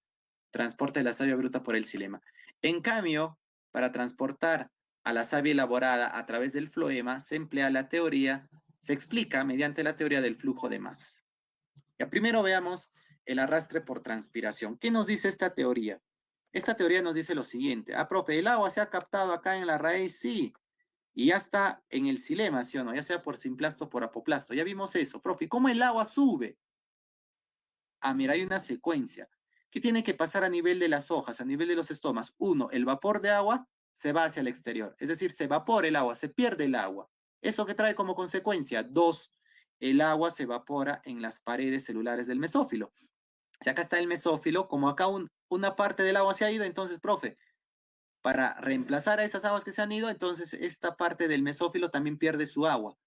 S1: Transporte de la savia bruta por el xilema. En cambio, para transportar a la savia elaborada a través del floema, se emplea la teoría, se explica mediante la teoría del flujo de masas. Ya primero veamos el arrastre por transpiración. ¿Qué nos dice esta teoría? Esta teoría nos dice lo siguiente. Profe, el agua se ha captado acá en la raíz, sí, y ya está en el xilema, ¿sí o no? Ya sea por simplasto o por apoplasto. Ya vimos eso. Profe, ¿cómo el agua sube? Mira, hay una secuencia. ¿Qué tiene que pasar a nivel de las hojas, a nivel de los estomas? Uno, el vapor de agua se va hacia el exterior. Es decir, se evapora el agua, se pierde el agua. ¿Eso qué trae como consecuencia? Dos, el agua se evapora en las paredes celulares del mesófilo. Si acá está el mesófilo, como acá una parte del agua se ha ido, entonces, profe, Para reemplazar a esas aguas que se han ido, entonces esta parte del mesófilo también pierde su agua.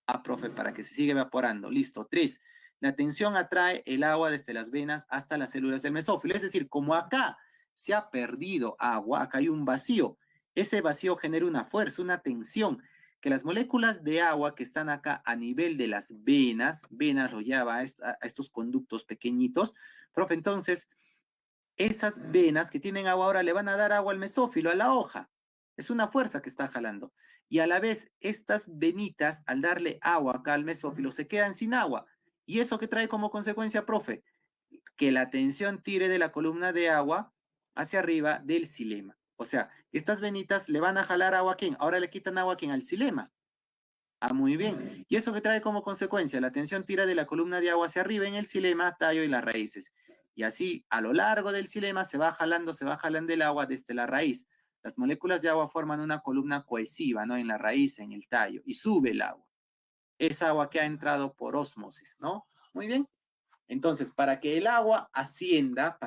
S1: Ah, profe, para que se siga evaporando. Listo. 3. La tensión atrae el agua desde las venas hasta las células del mesófilo. Es decir, como acá se ha perdido agua, acá hay un vacío. Ese vacío genera una fuerza, una tensión, que las moléculas de agua que están acá a nivel de las venas lo lleva a estos conductos pequeñitos. Profe, entonces, esas venas que tienen agua ahora le van a dar agua al mesófilo, a la hoja. Es una fuerza que está jalando. Y a la vez, estas venitas, al darle agua acá al mesófilo, se quedan sin agua. ¿Y eso qué trae como consecuencia, profe? Que la tensión tire de la columna de agua hacia arriba del xilema. O sea, estas venitas le van a jalar agua a quién. Ahora le quitan agua a quién, al xilema. Ah, muy bien. ¿Y eso qué trae como consecuencia? La tensión tira de la columna de agua hacia arriba en el xilema, tallo y las raíces. Y así, a lo largo del xilema se va jalando el agua desde la raíz. Las moléculas de agua forman una columna cohesiva, ¿no? En la raíz, en el tallo, y sube el agua. Es agua que ha entrado por ósmosis, ¿no? Muy bien. Entonces, para que el agua ascienda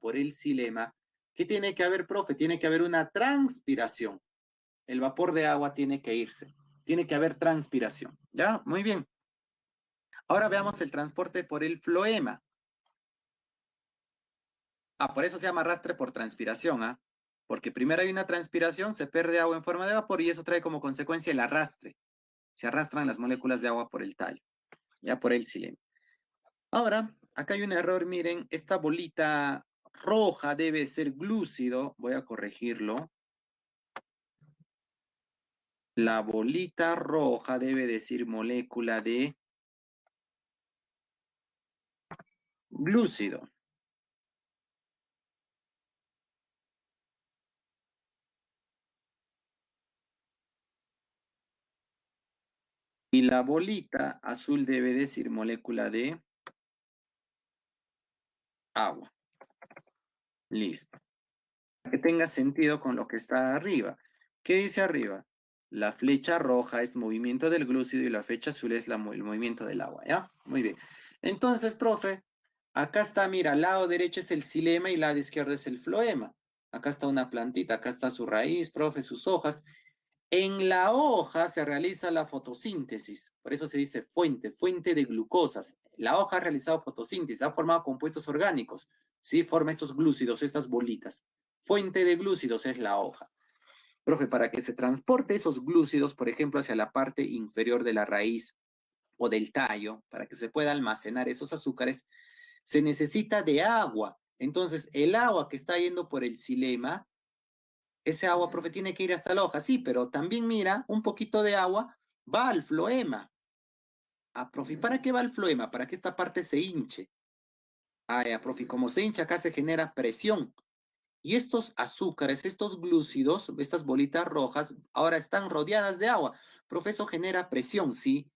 S1: por el xilema, ¿qué tiene que haber, profe? Tiene que haber una transpiración. El vapor de agua tiene que irse. Tiene que haber transpiración. ¿Ya? Muy bien. Ahora veamos el transporte por el floema. Ah, por eso se llama arrastre por transpiración, ¿ah? Porque primero hay una transpiración, se pierde agua en forma de vapor y eso trae como consecuencia el arrastre. Se arrastran las moléculas de agua por el tallo, ya por el xilema. Ahora, acá hay un error, miren, esta bolita roja debe ser glúcido, voy a corregirlo. La bolita roja debe decir molécula de glúcido. Y la bolita azul debe decir molécula de agua. Listo. Que tenga sentido con lo que está arriba. ¿Qué dice arriba? La flecha roja es movimiento del glúcido y la flecha azul es el movimiento del agua, ¿ya? Muy bien. Entonces, profe, acá está, mira, al lado derecho es el xilema y al lado izquierdo es el floema. Acá está una plantita, acá está su raíz, profe, sus hojas. En la hoja se realiza la fotosíntesis, por eso se dice fuente, fuente de glucosas. La hoja ha realizado fotosíntesis, ha formado compuestos orgánicos, ¿sí? Forma estos glúcidos, estas bolitas. Fuente de glúcidos es la hoja. Profe, para que se transporte esos glúcidos, por ejemplo, hacia la parte inferior de la raíz o del tallo, para que se pueda almacenar esos azúcares, se necesita de agua. Entonces, el agua que está yendo por el xilema, ese agua, profe, tiene que ir hasta la hoja, sí, pero también mira, un poquito de agua va al floema. Ah, profe, ¿para qué va el floema? Para que esta parte se hinche. Ah, ya, profe, como se hincha, acá se genera presión. Y estos azúcares, estos glúcidos, estas bolitas rojas, ahora están rodeadas de agua. Profe, eso genera presión, ¿sí?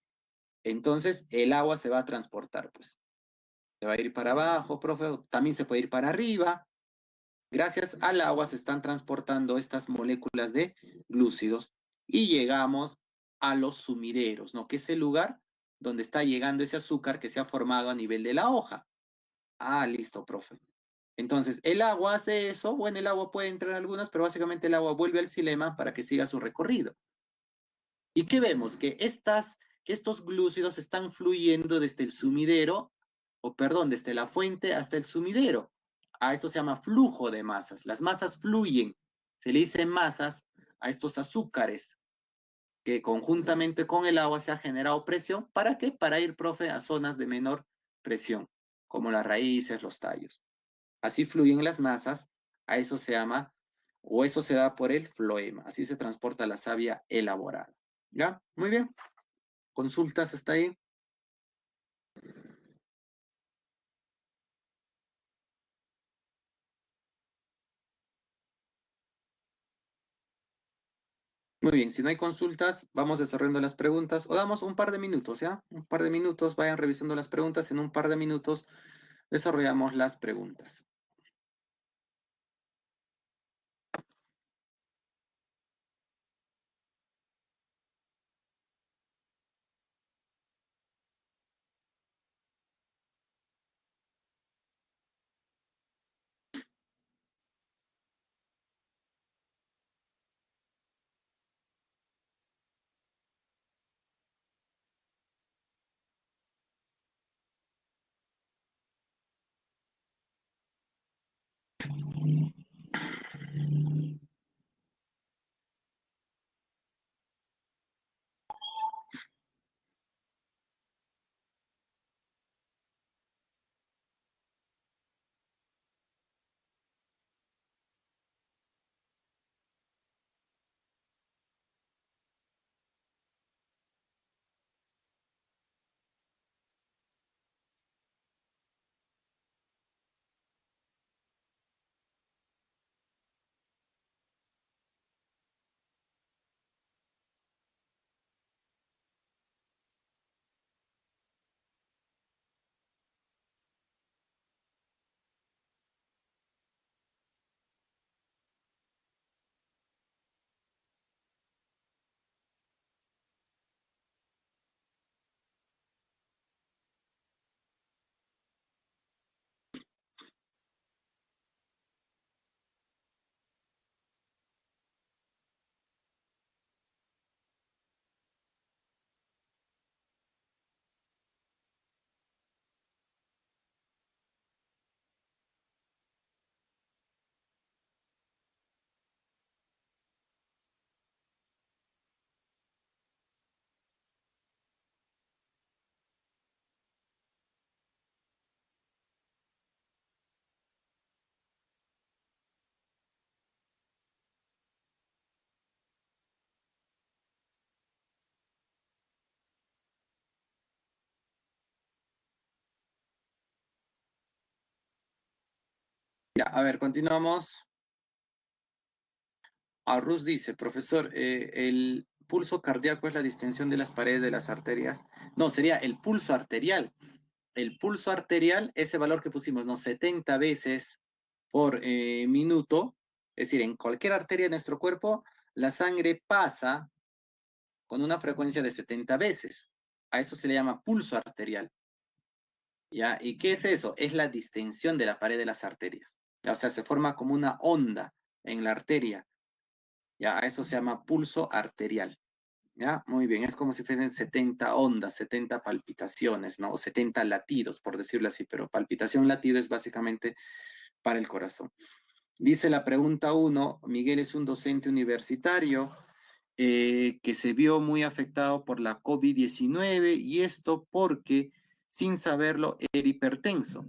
S1: Entonces el agua se va a transportar, pues. Se va a ir para abajo, profe, también se puede ir para arriba. Gracias al agua se están transportando estas moléculas de glúcidos y llegamos a los sumideros, ¿no? Que es el lugar donde está llegando ese azúcar que se ha formado a nivel de la hoja. Ah, listo, profe. Entonces, el agua hace eso, bueno, el agua puede entrar en algunas, pero básicamente el agua vuelve al xilema para que siga su recorrido. ¿Y qué vemos? Que estos glúcidos están fluyendo desde el sumidero, o perdón, desde la fuente hasta el sumidero. A eso se llama flujo de masas. Las masas fluyen. Se le dice masas a estos azúcares que conjuntamente con el agua se ha generado presión. ¿Para qué? Para ir, profe, a zonas de menor presión, como las raíces, los tallos. Así fluyen las masas, a eso se llama, o eso se da por el floema. Así se transporta la savia elaborada. ¿Ya? Muy bien. ¿Consultas hasta ahí? Muy bien, si no hay consultas, vamos desarrollando las preguntas o damos un par de minutos, ¿ya? Un par de minutos, vayan revisando las preguntas, en un par de minutos desarrollamos las preguntas. Ya, a ver, continuamos. Rus dice, profesor, el pulso cardíaco es la distensión de las paredes de las arterias. No, sería el pulso arterial. El pulso arterial, ese valor que pusimos, ¿no? 70 veces por minuto, es decir, en cualquier arteria de nuestro cuerpo, la sangre pasa con una frecuencia de 70 veces. A eso se le llama pulso arterial. ¿Ya? ¿Y qué es eso? Es la distensión de la pared de las arterias. ¿Ya? O sea, se forma como una onda en la arteria. ¿Ya? A eso se llama pulso arterial. ¿Ya? Muy bien, es como si fuesen 70 ondas, 70 palpitaciones, ¿no? O 70 latidos, por decirlo así, pero palpitación, latido es básicamente para el corazón. Dice la pregunta uno, Miguel es un docente universitario que se vio muy afectado por la COVID-19 y esto porque, sin saberlo, era hipertenso.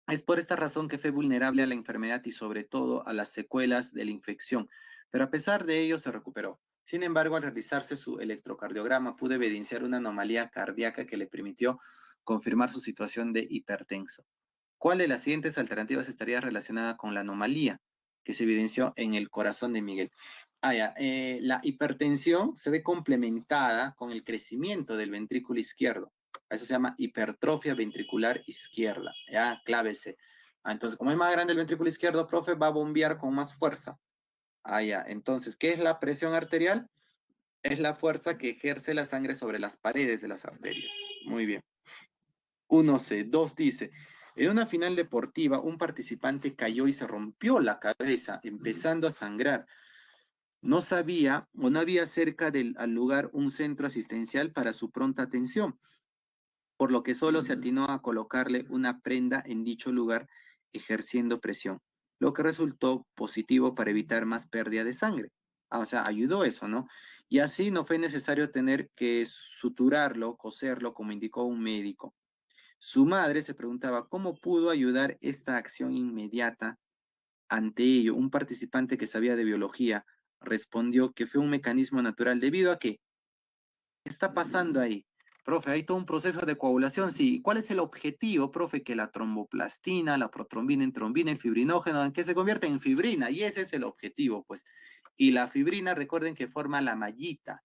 S1: Es por esta razón que fue vulnerable a la enfermedad y sobre todo a las secuelas de la infección, pero a pesar de ello se recuperó. Sin embargo, al realizarse su electrocardiograma, pudo evidenciar una anomalía cardíaca que le permitió confirmar su situación de hipertenso. ¿Cuál de las siguientes alternativas estaría relacionada con la anomalía que se evidenció en el corazón de Miguel? La hipertensión se ve complementada con el crecimiento del ventrículo izquierdo. Eso se llama hipertrofia ventricular izquierda. Ya, clávese. Entonces, como es más grande el ventrículo izquierdo, profe, va a bombear con más fuerza. Entonces, ¿qué es la presión arterial? Es la fuerza que ejerce la sangre sobre las paredes de las arterias. Muy bien. 1C. 2 dice, en una final deportiva, un participante cayó y se rompió la cabeza, empezando a sangrar. No sabía o no había cerca del al lugar un centro asistencial para su pronta atención, por lo que solo se atinó a colocarle una prenda en dicho lugar ejerciendo presión, lo que resultó positivo para evitar más pérdida de sangre. O sea, ayudó eso, ¿no? Y así no fue necesario tener que suturarlo, coserlo, como indicó un médico. Su madre se preguntaba cómo pudo ayudar esta acción inmediata. Ante ello, un participante que sabía de biología respondió que fue un mecanismo natural debido a que, ¿qué está pasando ahí? Profe, hay todo un proceso de coagulación, sí. ¿Cuál es el objetivo, profe? Que la tromboplastina, la protrombina en trombina, el fibrinógeno, ¿en qué se convierte? En fibrina, y ese es el objetivo, pues. Y la fibrina, recuerden que forma la mallita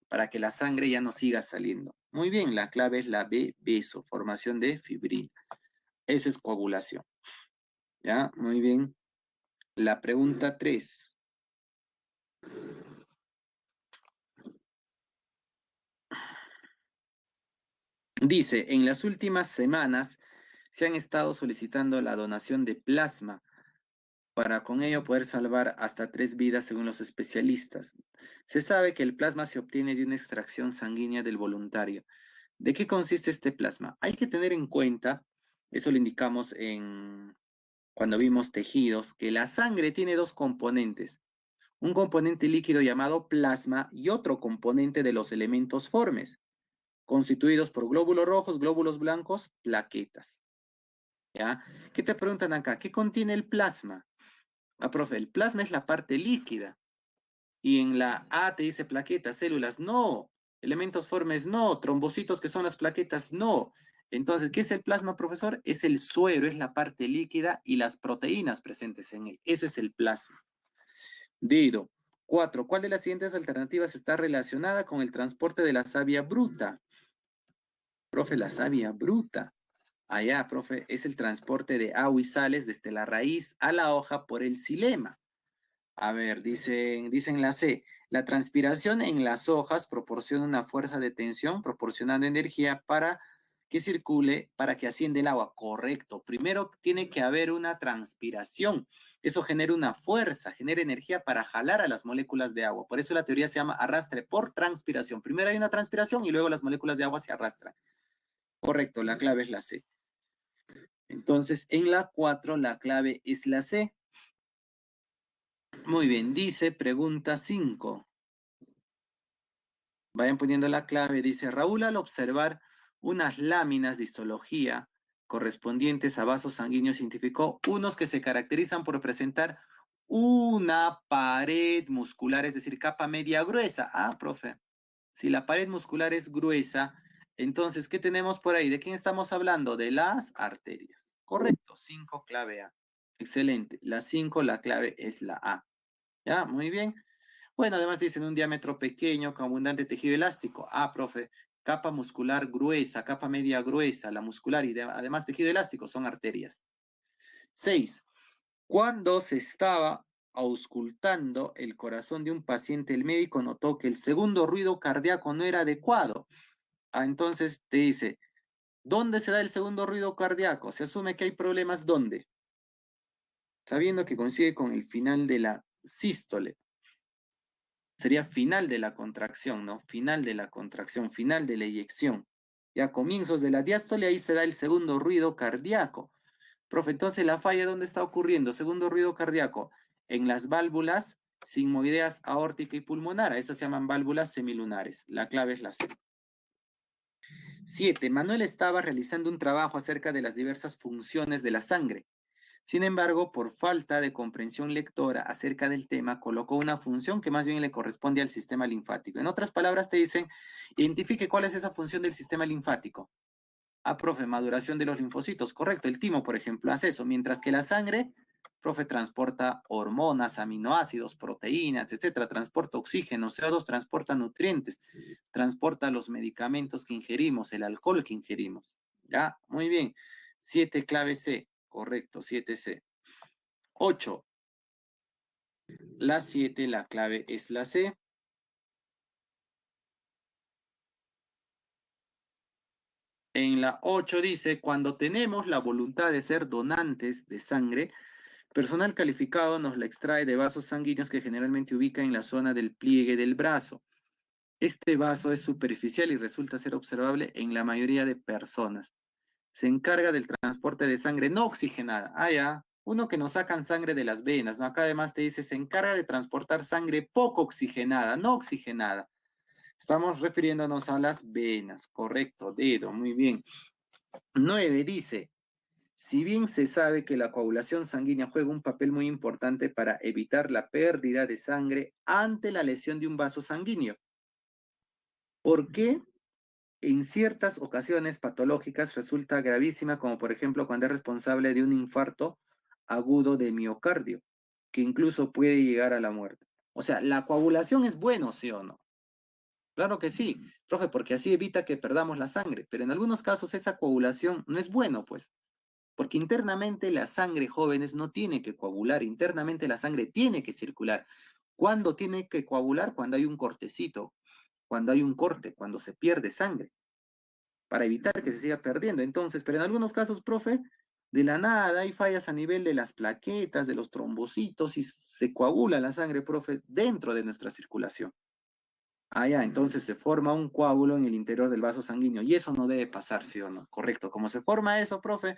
S1: para que la sangre ya no siga saliendo. Muy bien, la clave es la B, beso, formación de fibrina. Esa es coagulación. ¿Ya? Muy bien. La pregunta 3. Dice, en las últimas semanas se han estado solicitando la donación de plasma para con ello poder salvar hasta 3 vidas según los especialistas. Se sabe que el plasma se obtiene de una extracción sanguínea del voluntario. ¿De qué consiste este plasma? Hay que tener en cuenta, eso lo indicamos cuando vimos tejidos, que la sangre tiene dos componentes. Un componente líquido llamado plasma y otro componente de los elementos formes, constituidos por glóbulos rojos, glóbulos blancos, plaquetas. ¿Ya? ¿Qué te preguntan acá? ¿Qué contiene el plasma? Ah, profe, el plasma es la parte líquida. Y en la A te dice plaquetas, células, no. Elementos formes, no. Trombocitos que son las plaquetas, no. Entonces, ¿qué es el plasma, profesor? Es el suero, es la parte líquida y las proteínas presentes en él. Eso es el plasma. Dido. 4. ¿Cuál de las siguientes alternativas está relacionada con el transporte de la savia bruta? Profe, la savia bruta. Allá, profe, es el transporte de agua y sales desde la raíz a la hoja por el xilema. A ver, dicen la C. La transpiración en las hojas proporciona una fuerza de tensión, proporcionando energía para que circule, para que ascienda el agua. Correcto. Primero tiene que haber una transpiración. Eso genera una fuerza, genera energía para jalar a las moléculas de agua. Por eso la teoría se llama arrastre por transpiración. Primero hay una transpiración y luego las moléculas de agua se arrastran. Correcto, la clave es la C. Entonces, en la 4, la clave es la C. Muy bien, dice pregunta 5. Vayan poniendo la clave. Dice Raúl, al observar unas láminas de histología correspondientes a vasos sanguíneos, identificó unos que se caracterizan por presentar una pared muscular, es decir, capa media gruesa. Ah, profe, si la pared muscular es gruesa, entonces, ¿qué tenemos por ahí? ¿De quién estamos hablando? De las arterias. Correcto, 5, clave A. Excelente. La 5, la clave es la A. ¿Ya? Muy bien. Bueno, además dicen un diámetro pequeño con abundante tejido elástico. Ah, profe, capa muscular gruesa, capa media gruesa, la muscular y además tejido elástico son arterias. 6. Cuando se estaba auscultando el corazón de un paciente, el médico notó que el segundo ruido cardíaco no era adecuado. Ah, entonces te dice, ¿dónde se da el segundo ruido cardíaco? Se asume que hay problemas ¿dónde? Sabiendo que coincide con el final de la sístole. Sería final de la contracción, ¿no? Final de la contracción, final de la eyección. Ya comienzos de la diástole, ahí se da el segundo ruido cardíaco. Profe, entonces la falla, ¿dónde está ocurriendo? Segundo ruido cardíaco, en las válvulas sigmoideas aórtica y pulmonar. Esas se llaman válvulas semilunares. La clave es la C. 7. Manuel estaba realizando un trabajo acerca de las diversas funciones de la sangre. Sin embargo, por falta de comprensión lectora acerca del tema, colocó una función que más bien le corresponde al sistema linfático. En otras palabras, te dicen, identifique cuál es esa función del sistema linfático. Ah, profe, maduración de los linfocitos. Correcto, el timo, por ejemplo, hace eso. Mientras que la sangre, profe, transporta hormonas, aminoácidos, proteínas, etcétera. Transporta oxígeno, CO2, transporta nutrientes, transporta los medicamentos que ingerimos, el alcohol que ingerimos. ¿Ya? Muy bien. 7, clave C. Correcto, 7C. 8. La 7, la clave es la C. En la 8 dice, cuando tenemos la voluntad de ser donantes de sangre, personal calificado nos la extrae de vasos sanguíneos que generalmente ubica en la zona del pliegue del brazo. Este vaso es superficial y resulta ser observable en la mayoría de personas. Se encarga del transporte de sangre no oxigenada. Ah, ya. Uno que nos sacan sangre de las venas, ¿no? Acá además te dice, se encarga de transportar sangre poco oxigenada, no oxigenada. Estamos refiriéndonos a las venas, correcto, dedo, muy bien. 9 dice, si bien se sabe que la coagulación sanguínea juega un papel muy importante para evitar la pérdida de sangre ante la lesión de un vaso sanguíneo, ¿por qué en ciertas ocasiones patológicas resulta gravísima, como por ejemplo cuando es responsable de un infarto agudo de miocardio, que incluso puede llegar a la muerte? O sea, ¿la coagulación es bueno, sí o no? Claro que sí, profe, porque así evita que perdamos la sangre, pero en algunos casos esa coagulación no es bueno, pues, porque internamente la sangre, jóvenes, no tiene que coagular, internamente la sangre tiene que circular. ¿Cuándo tiene que coagular? Cuando hay un cortecito, cuando hay un corte, cuando se pierde sangre, para evitar que se siga perdiendo. Entonces, pero en algunos casos, profe, de la nada hay fallas a nivel de las plaquetas, de los trombocitos y se coagula la sangre, profe, dentro de nuestra circulación. Ah, ya, entonces se forma un coágulo en el interior del vaso sanguíneo y eso no debe pasar, ¿sí o no? Correcto. ¿Cómo se forma eso, profe?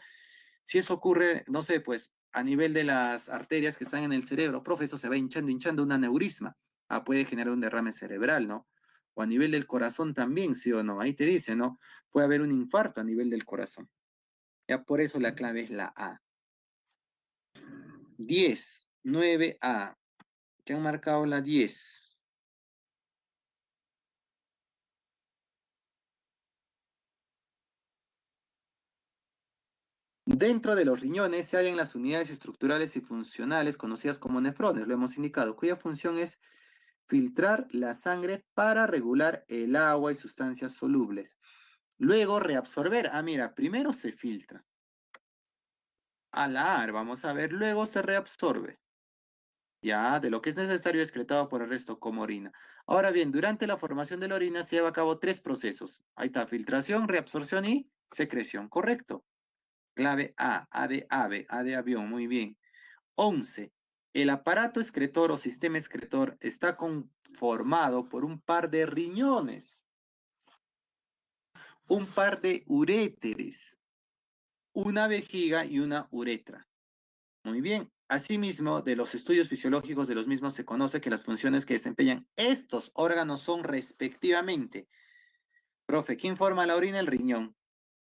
S1: Si eso ocurre, no sé, pues a nivel de las arterias que están en el cerebro, profe, eso se va hinchando, un aneurisma. Ah, puede generar un derrame cerebral, ¿no? O a nivel del corazón también, ¿sí o no? Ahí te dice, ¿no? Puede haber un infarto a nivel del corazón. Ya por eso la clave es la A. 10, 9A. ¿Qué han marcado la 10? Dentro de los riñones se hallan las unidades estructurales y funcionales conocidas como nefrones, lo hemos indicado, cuya función es filtrar la sangre para regular el agua y sustancias solubles. Luego reabsorber. Ah, mira, primero se filtra. A la A, vamos a ver, luego se reabsorbe. Ya, de lo que es necesario excretado por el resto como orina. Ahora bien, durante la formación de la orina se lleva a cabo tres procesos. Ahí está, filtración, reabsorción y secreción. Correcto. Clave A de ave, A de avión, muy bien. 11. El aparato excretor o sistema excretor está conformado por un par de riñones, un par de uréteres, una vejiga y una uretra. Muy bien. Asimismo, de los estudios fisiológicos de los mismos se conoce que las funciones que desempeñan estos órganos son respectivamente. Profe, ¿quién forma la orina? El riñón.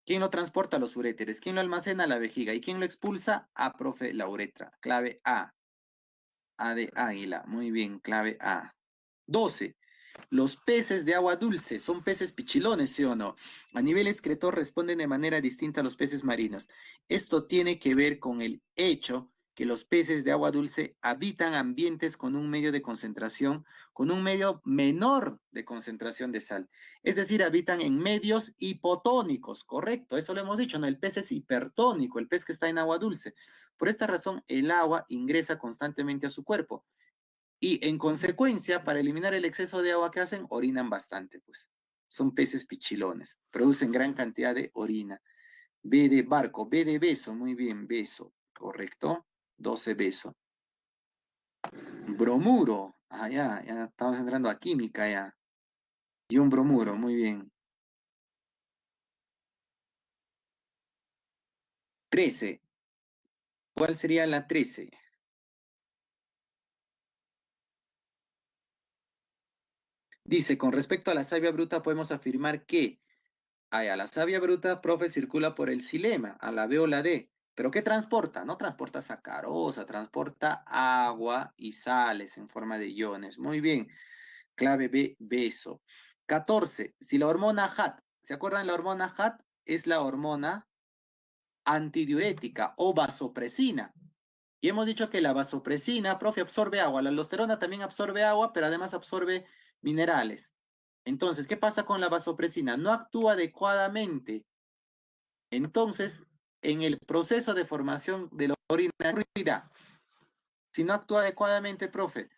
S1: ¿Quién lo transporta? Los uréteres. ¿Quién lo almacena? La vejiga. ¿Y quién lo expulsa? A, profe, la uretra. Clave A. A de águila. Muy bien, clave A. 12. Los peces de agua dulce son peces pichilones, ¿sí o no? A nivel excretor responden de manera distinta a los peces marinos. Esto tiene que ver con el hecho que los peces de agua dulce habitan ambientes con un medio de concentración, con un medio menor de concentración de sal. Es decir, habitan en medios hipotónicos, correcto, eso lo hemos dicho, ¿no? El pez es hipertónico, el pez que está en agua dulce. Por esta razón, el agua ingresa constantemente a su cuerpo. Y en consecuencia, para eliminar el exceso de agua que hacen, orinan bastante, pues. Son peces pichilones, producen gran cantidad de orina. B de barco, B de beso, muy bien, beso, correcto. 12 beso. Bromuro, ah, ya estamos entrando a química ya. Y un bromuro, muy bien. 13, ¿cuál sería la 13? Dice, con respecto a la savia bruta, podemos afirmar que a la savia bruta, profe, circula por el xilema, a la B o la D. ¿Pero qué transporta? No transporta sacarosa, transporta agua y sales en forma de iones. Muy bien. Clave B, beso. 14. Si la hormona HAT, ¿se acuerdan? La hormona HAT es la hormona antidiurética o vasopresina. Y hemos dicho que la vasopresina, profe, absorbe agua. La aldosterona también absorbe agua, pero además absorbe minerales. Entonces, ¿qué pasa con la vasopresina? No actúa adecuadamente. Entonces, en el proceso de formación de la orina, si no actúa adecuadamente, profe,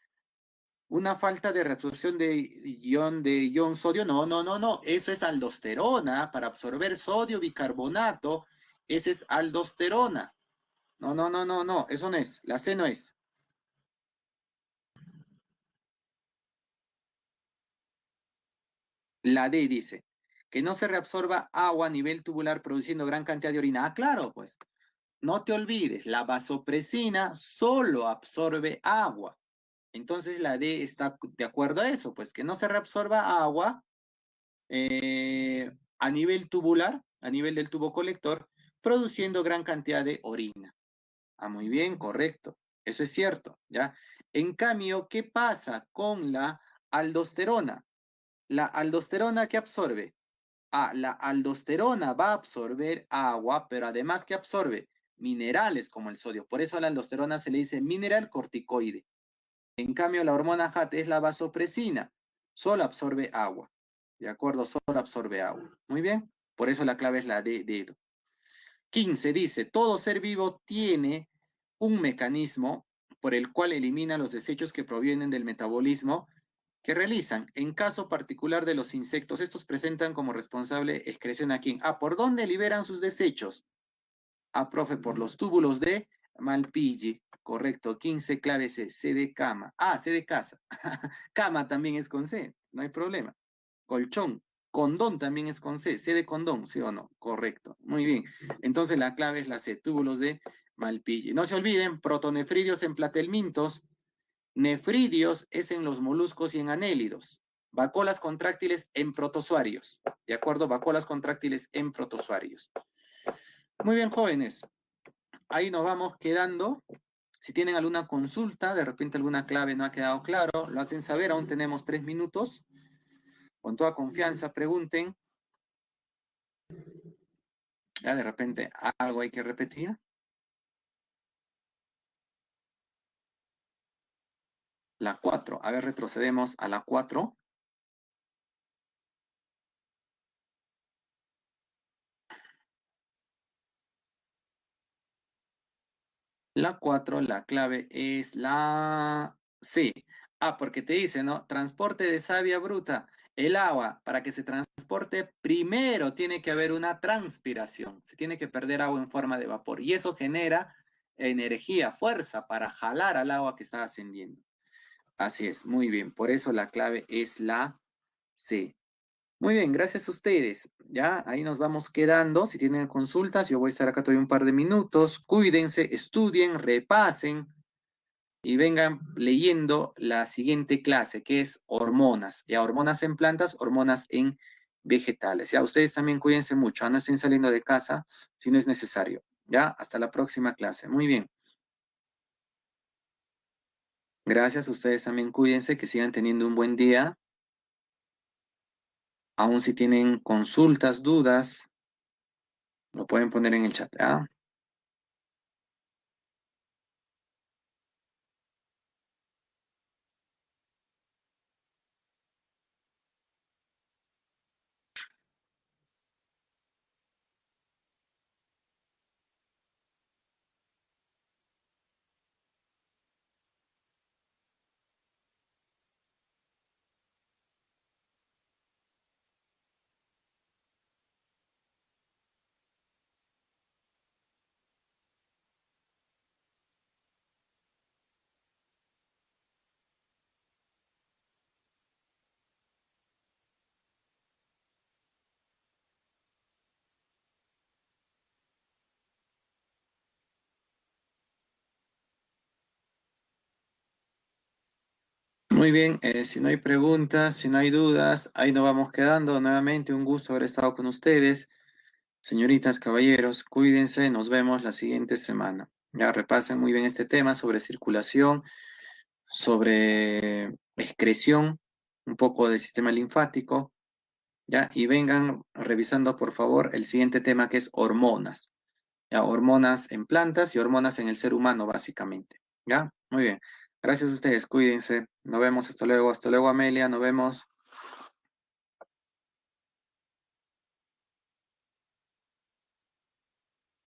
S1: una falta de reabsorción de ion sodio, no, eso es aldosterona, para absorber sodio bicarbonato, ese es aldosterona. No, eso no es, la C no es. La D dice, que no se reabsorba agua a nivel tubular produciendo gran cantidad de orina. Ah, claro, pues, no te olvides, la vasopresina solo absorbe agua. Entonces la D está de acuerdo a eso, pues que no se reabsorba agua a nivel tubular, a nivel del tubo colector, produciendo gran cantidad de orina. Ah, muy bien, correcto. Eso es cierto, ¿ya? En cambio, ¿qué pasa con la aldosterona? La aldosterona, ¿qué absorbe? Ah, la aldosterona va a absorber agua, pero además que absorbe minerales como el sodio. Por eso a la aldosterona se le dice mineral corticoide. En cambio, la hormona HAT es la vasopresina. Solo absorbe agua. ¿De acuerdo? Solo absorbe agua. Muy bien. Por eso la clave es la de dedo. 15 dice, todo ser vivo tiene un mecanismo por el cual elimina los desechos que provienen del metabolismo que realizan. En caso particular de los insectos, estos presentan como responsable excreción a quién. Ah, ¿por dónde liberan sus desechos? Ah, profe, por los túbulos de Malpighi. Correcto. 15, clave C. C de cama. Ah, C de casa. Cama también es con C. No hay problema. Colchón. Condón también es con C. C de condón, ¿sí o no? Correcto. Muy bien. Entonces la clave es la C. Túbulos de Malpighi. No se olviden, protonefridios en platelmintos, nefridios es en los moluscos y en anélidos, vacolas contráctiles en protozoarios, ¿de acuerdo? Vacolas contráctiles en protozoarios. Muy bien, jóvenes, ahí nos vamos quedando. Si tienen alguna consulta, de repente alguna clave no ha quedado claro, lo hacen saber, aún tenemos 3 minutos. Con toda confianza, pregunten. Ya de repente algo hay que repetir. La 4. A ver, retrocedemos a la 4. La 4, la clave es la C. Ah, porque te dice, ¿no? Transporte de savia bruta. El agua, para que se transporte, primero tiene que haber una transpiración. Se tiene que perder agua en forma de vapor. Y eso genera energía, fuerza para jalar al agua que está ascendiendo. Así es, muy bien. Por eso la clave es la C. Muy bien, gracias a ustedes. Ya, ahí nos vamos quedando. Si tienen consultas, yo voy a estar acá todavía un par de minutos. Cuídense, estudien, repasen y vengan leyendo la siguiente clase, que es hormonas. Ya, hormonas en plantas, hormonas en vegetales. Ya, ustedes también cuídense mucho. No estén saliendo de casa si no es necesario. Ya, hasta la próxima clase. Muy bien. Gracias, ustedes también cuídense, que sigan teniendo un buen día. Aún si tienen consultas, dudas, lo pueden poner en el chat. ¿Ah? Muy bien, si no hay preguntas, si no hay dudas, ahí nos vamos quedando. Nuevamente, un gusto haber estado con ustedes. Señoritas, caballeros, cuídense, nos vemos la siguiente semana. Ya repasen muy bien este tema sobre circulación, sobre excreción, un poco del sistema linfático, ya, y vengan revisando, por favor, el siguiente tema que es hormonas. Ya, hormonas en plantas y hormonas en el ser humano, básicamente. ¿Ya? Muy bien. Gracias a ustedes, cuídense. Nos vemos, hasta luego, Amelia, nos vemos.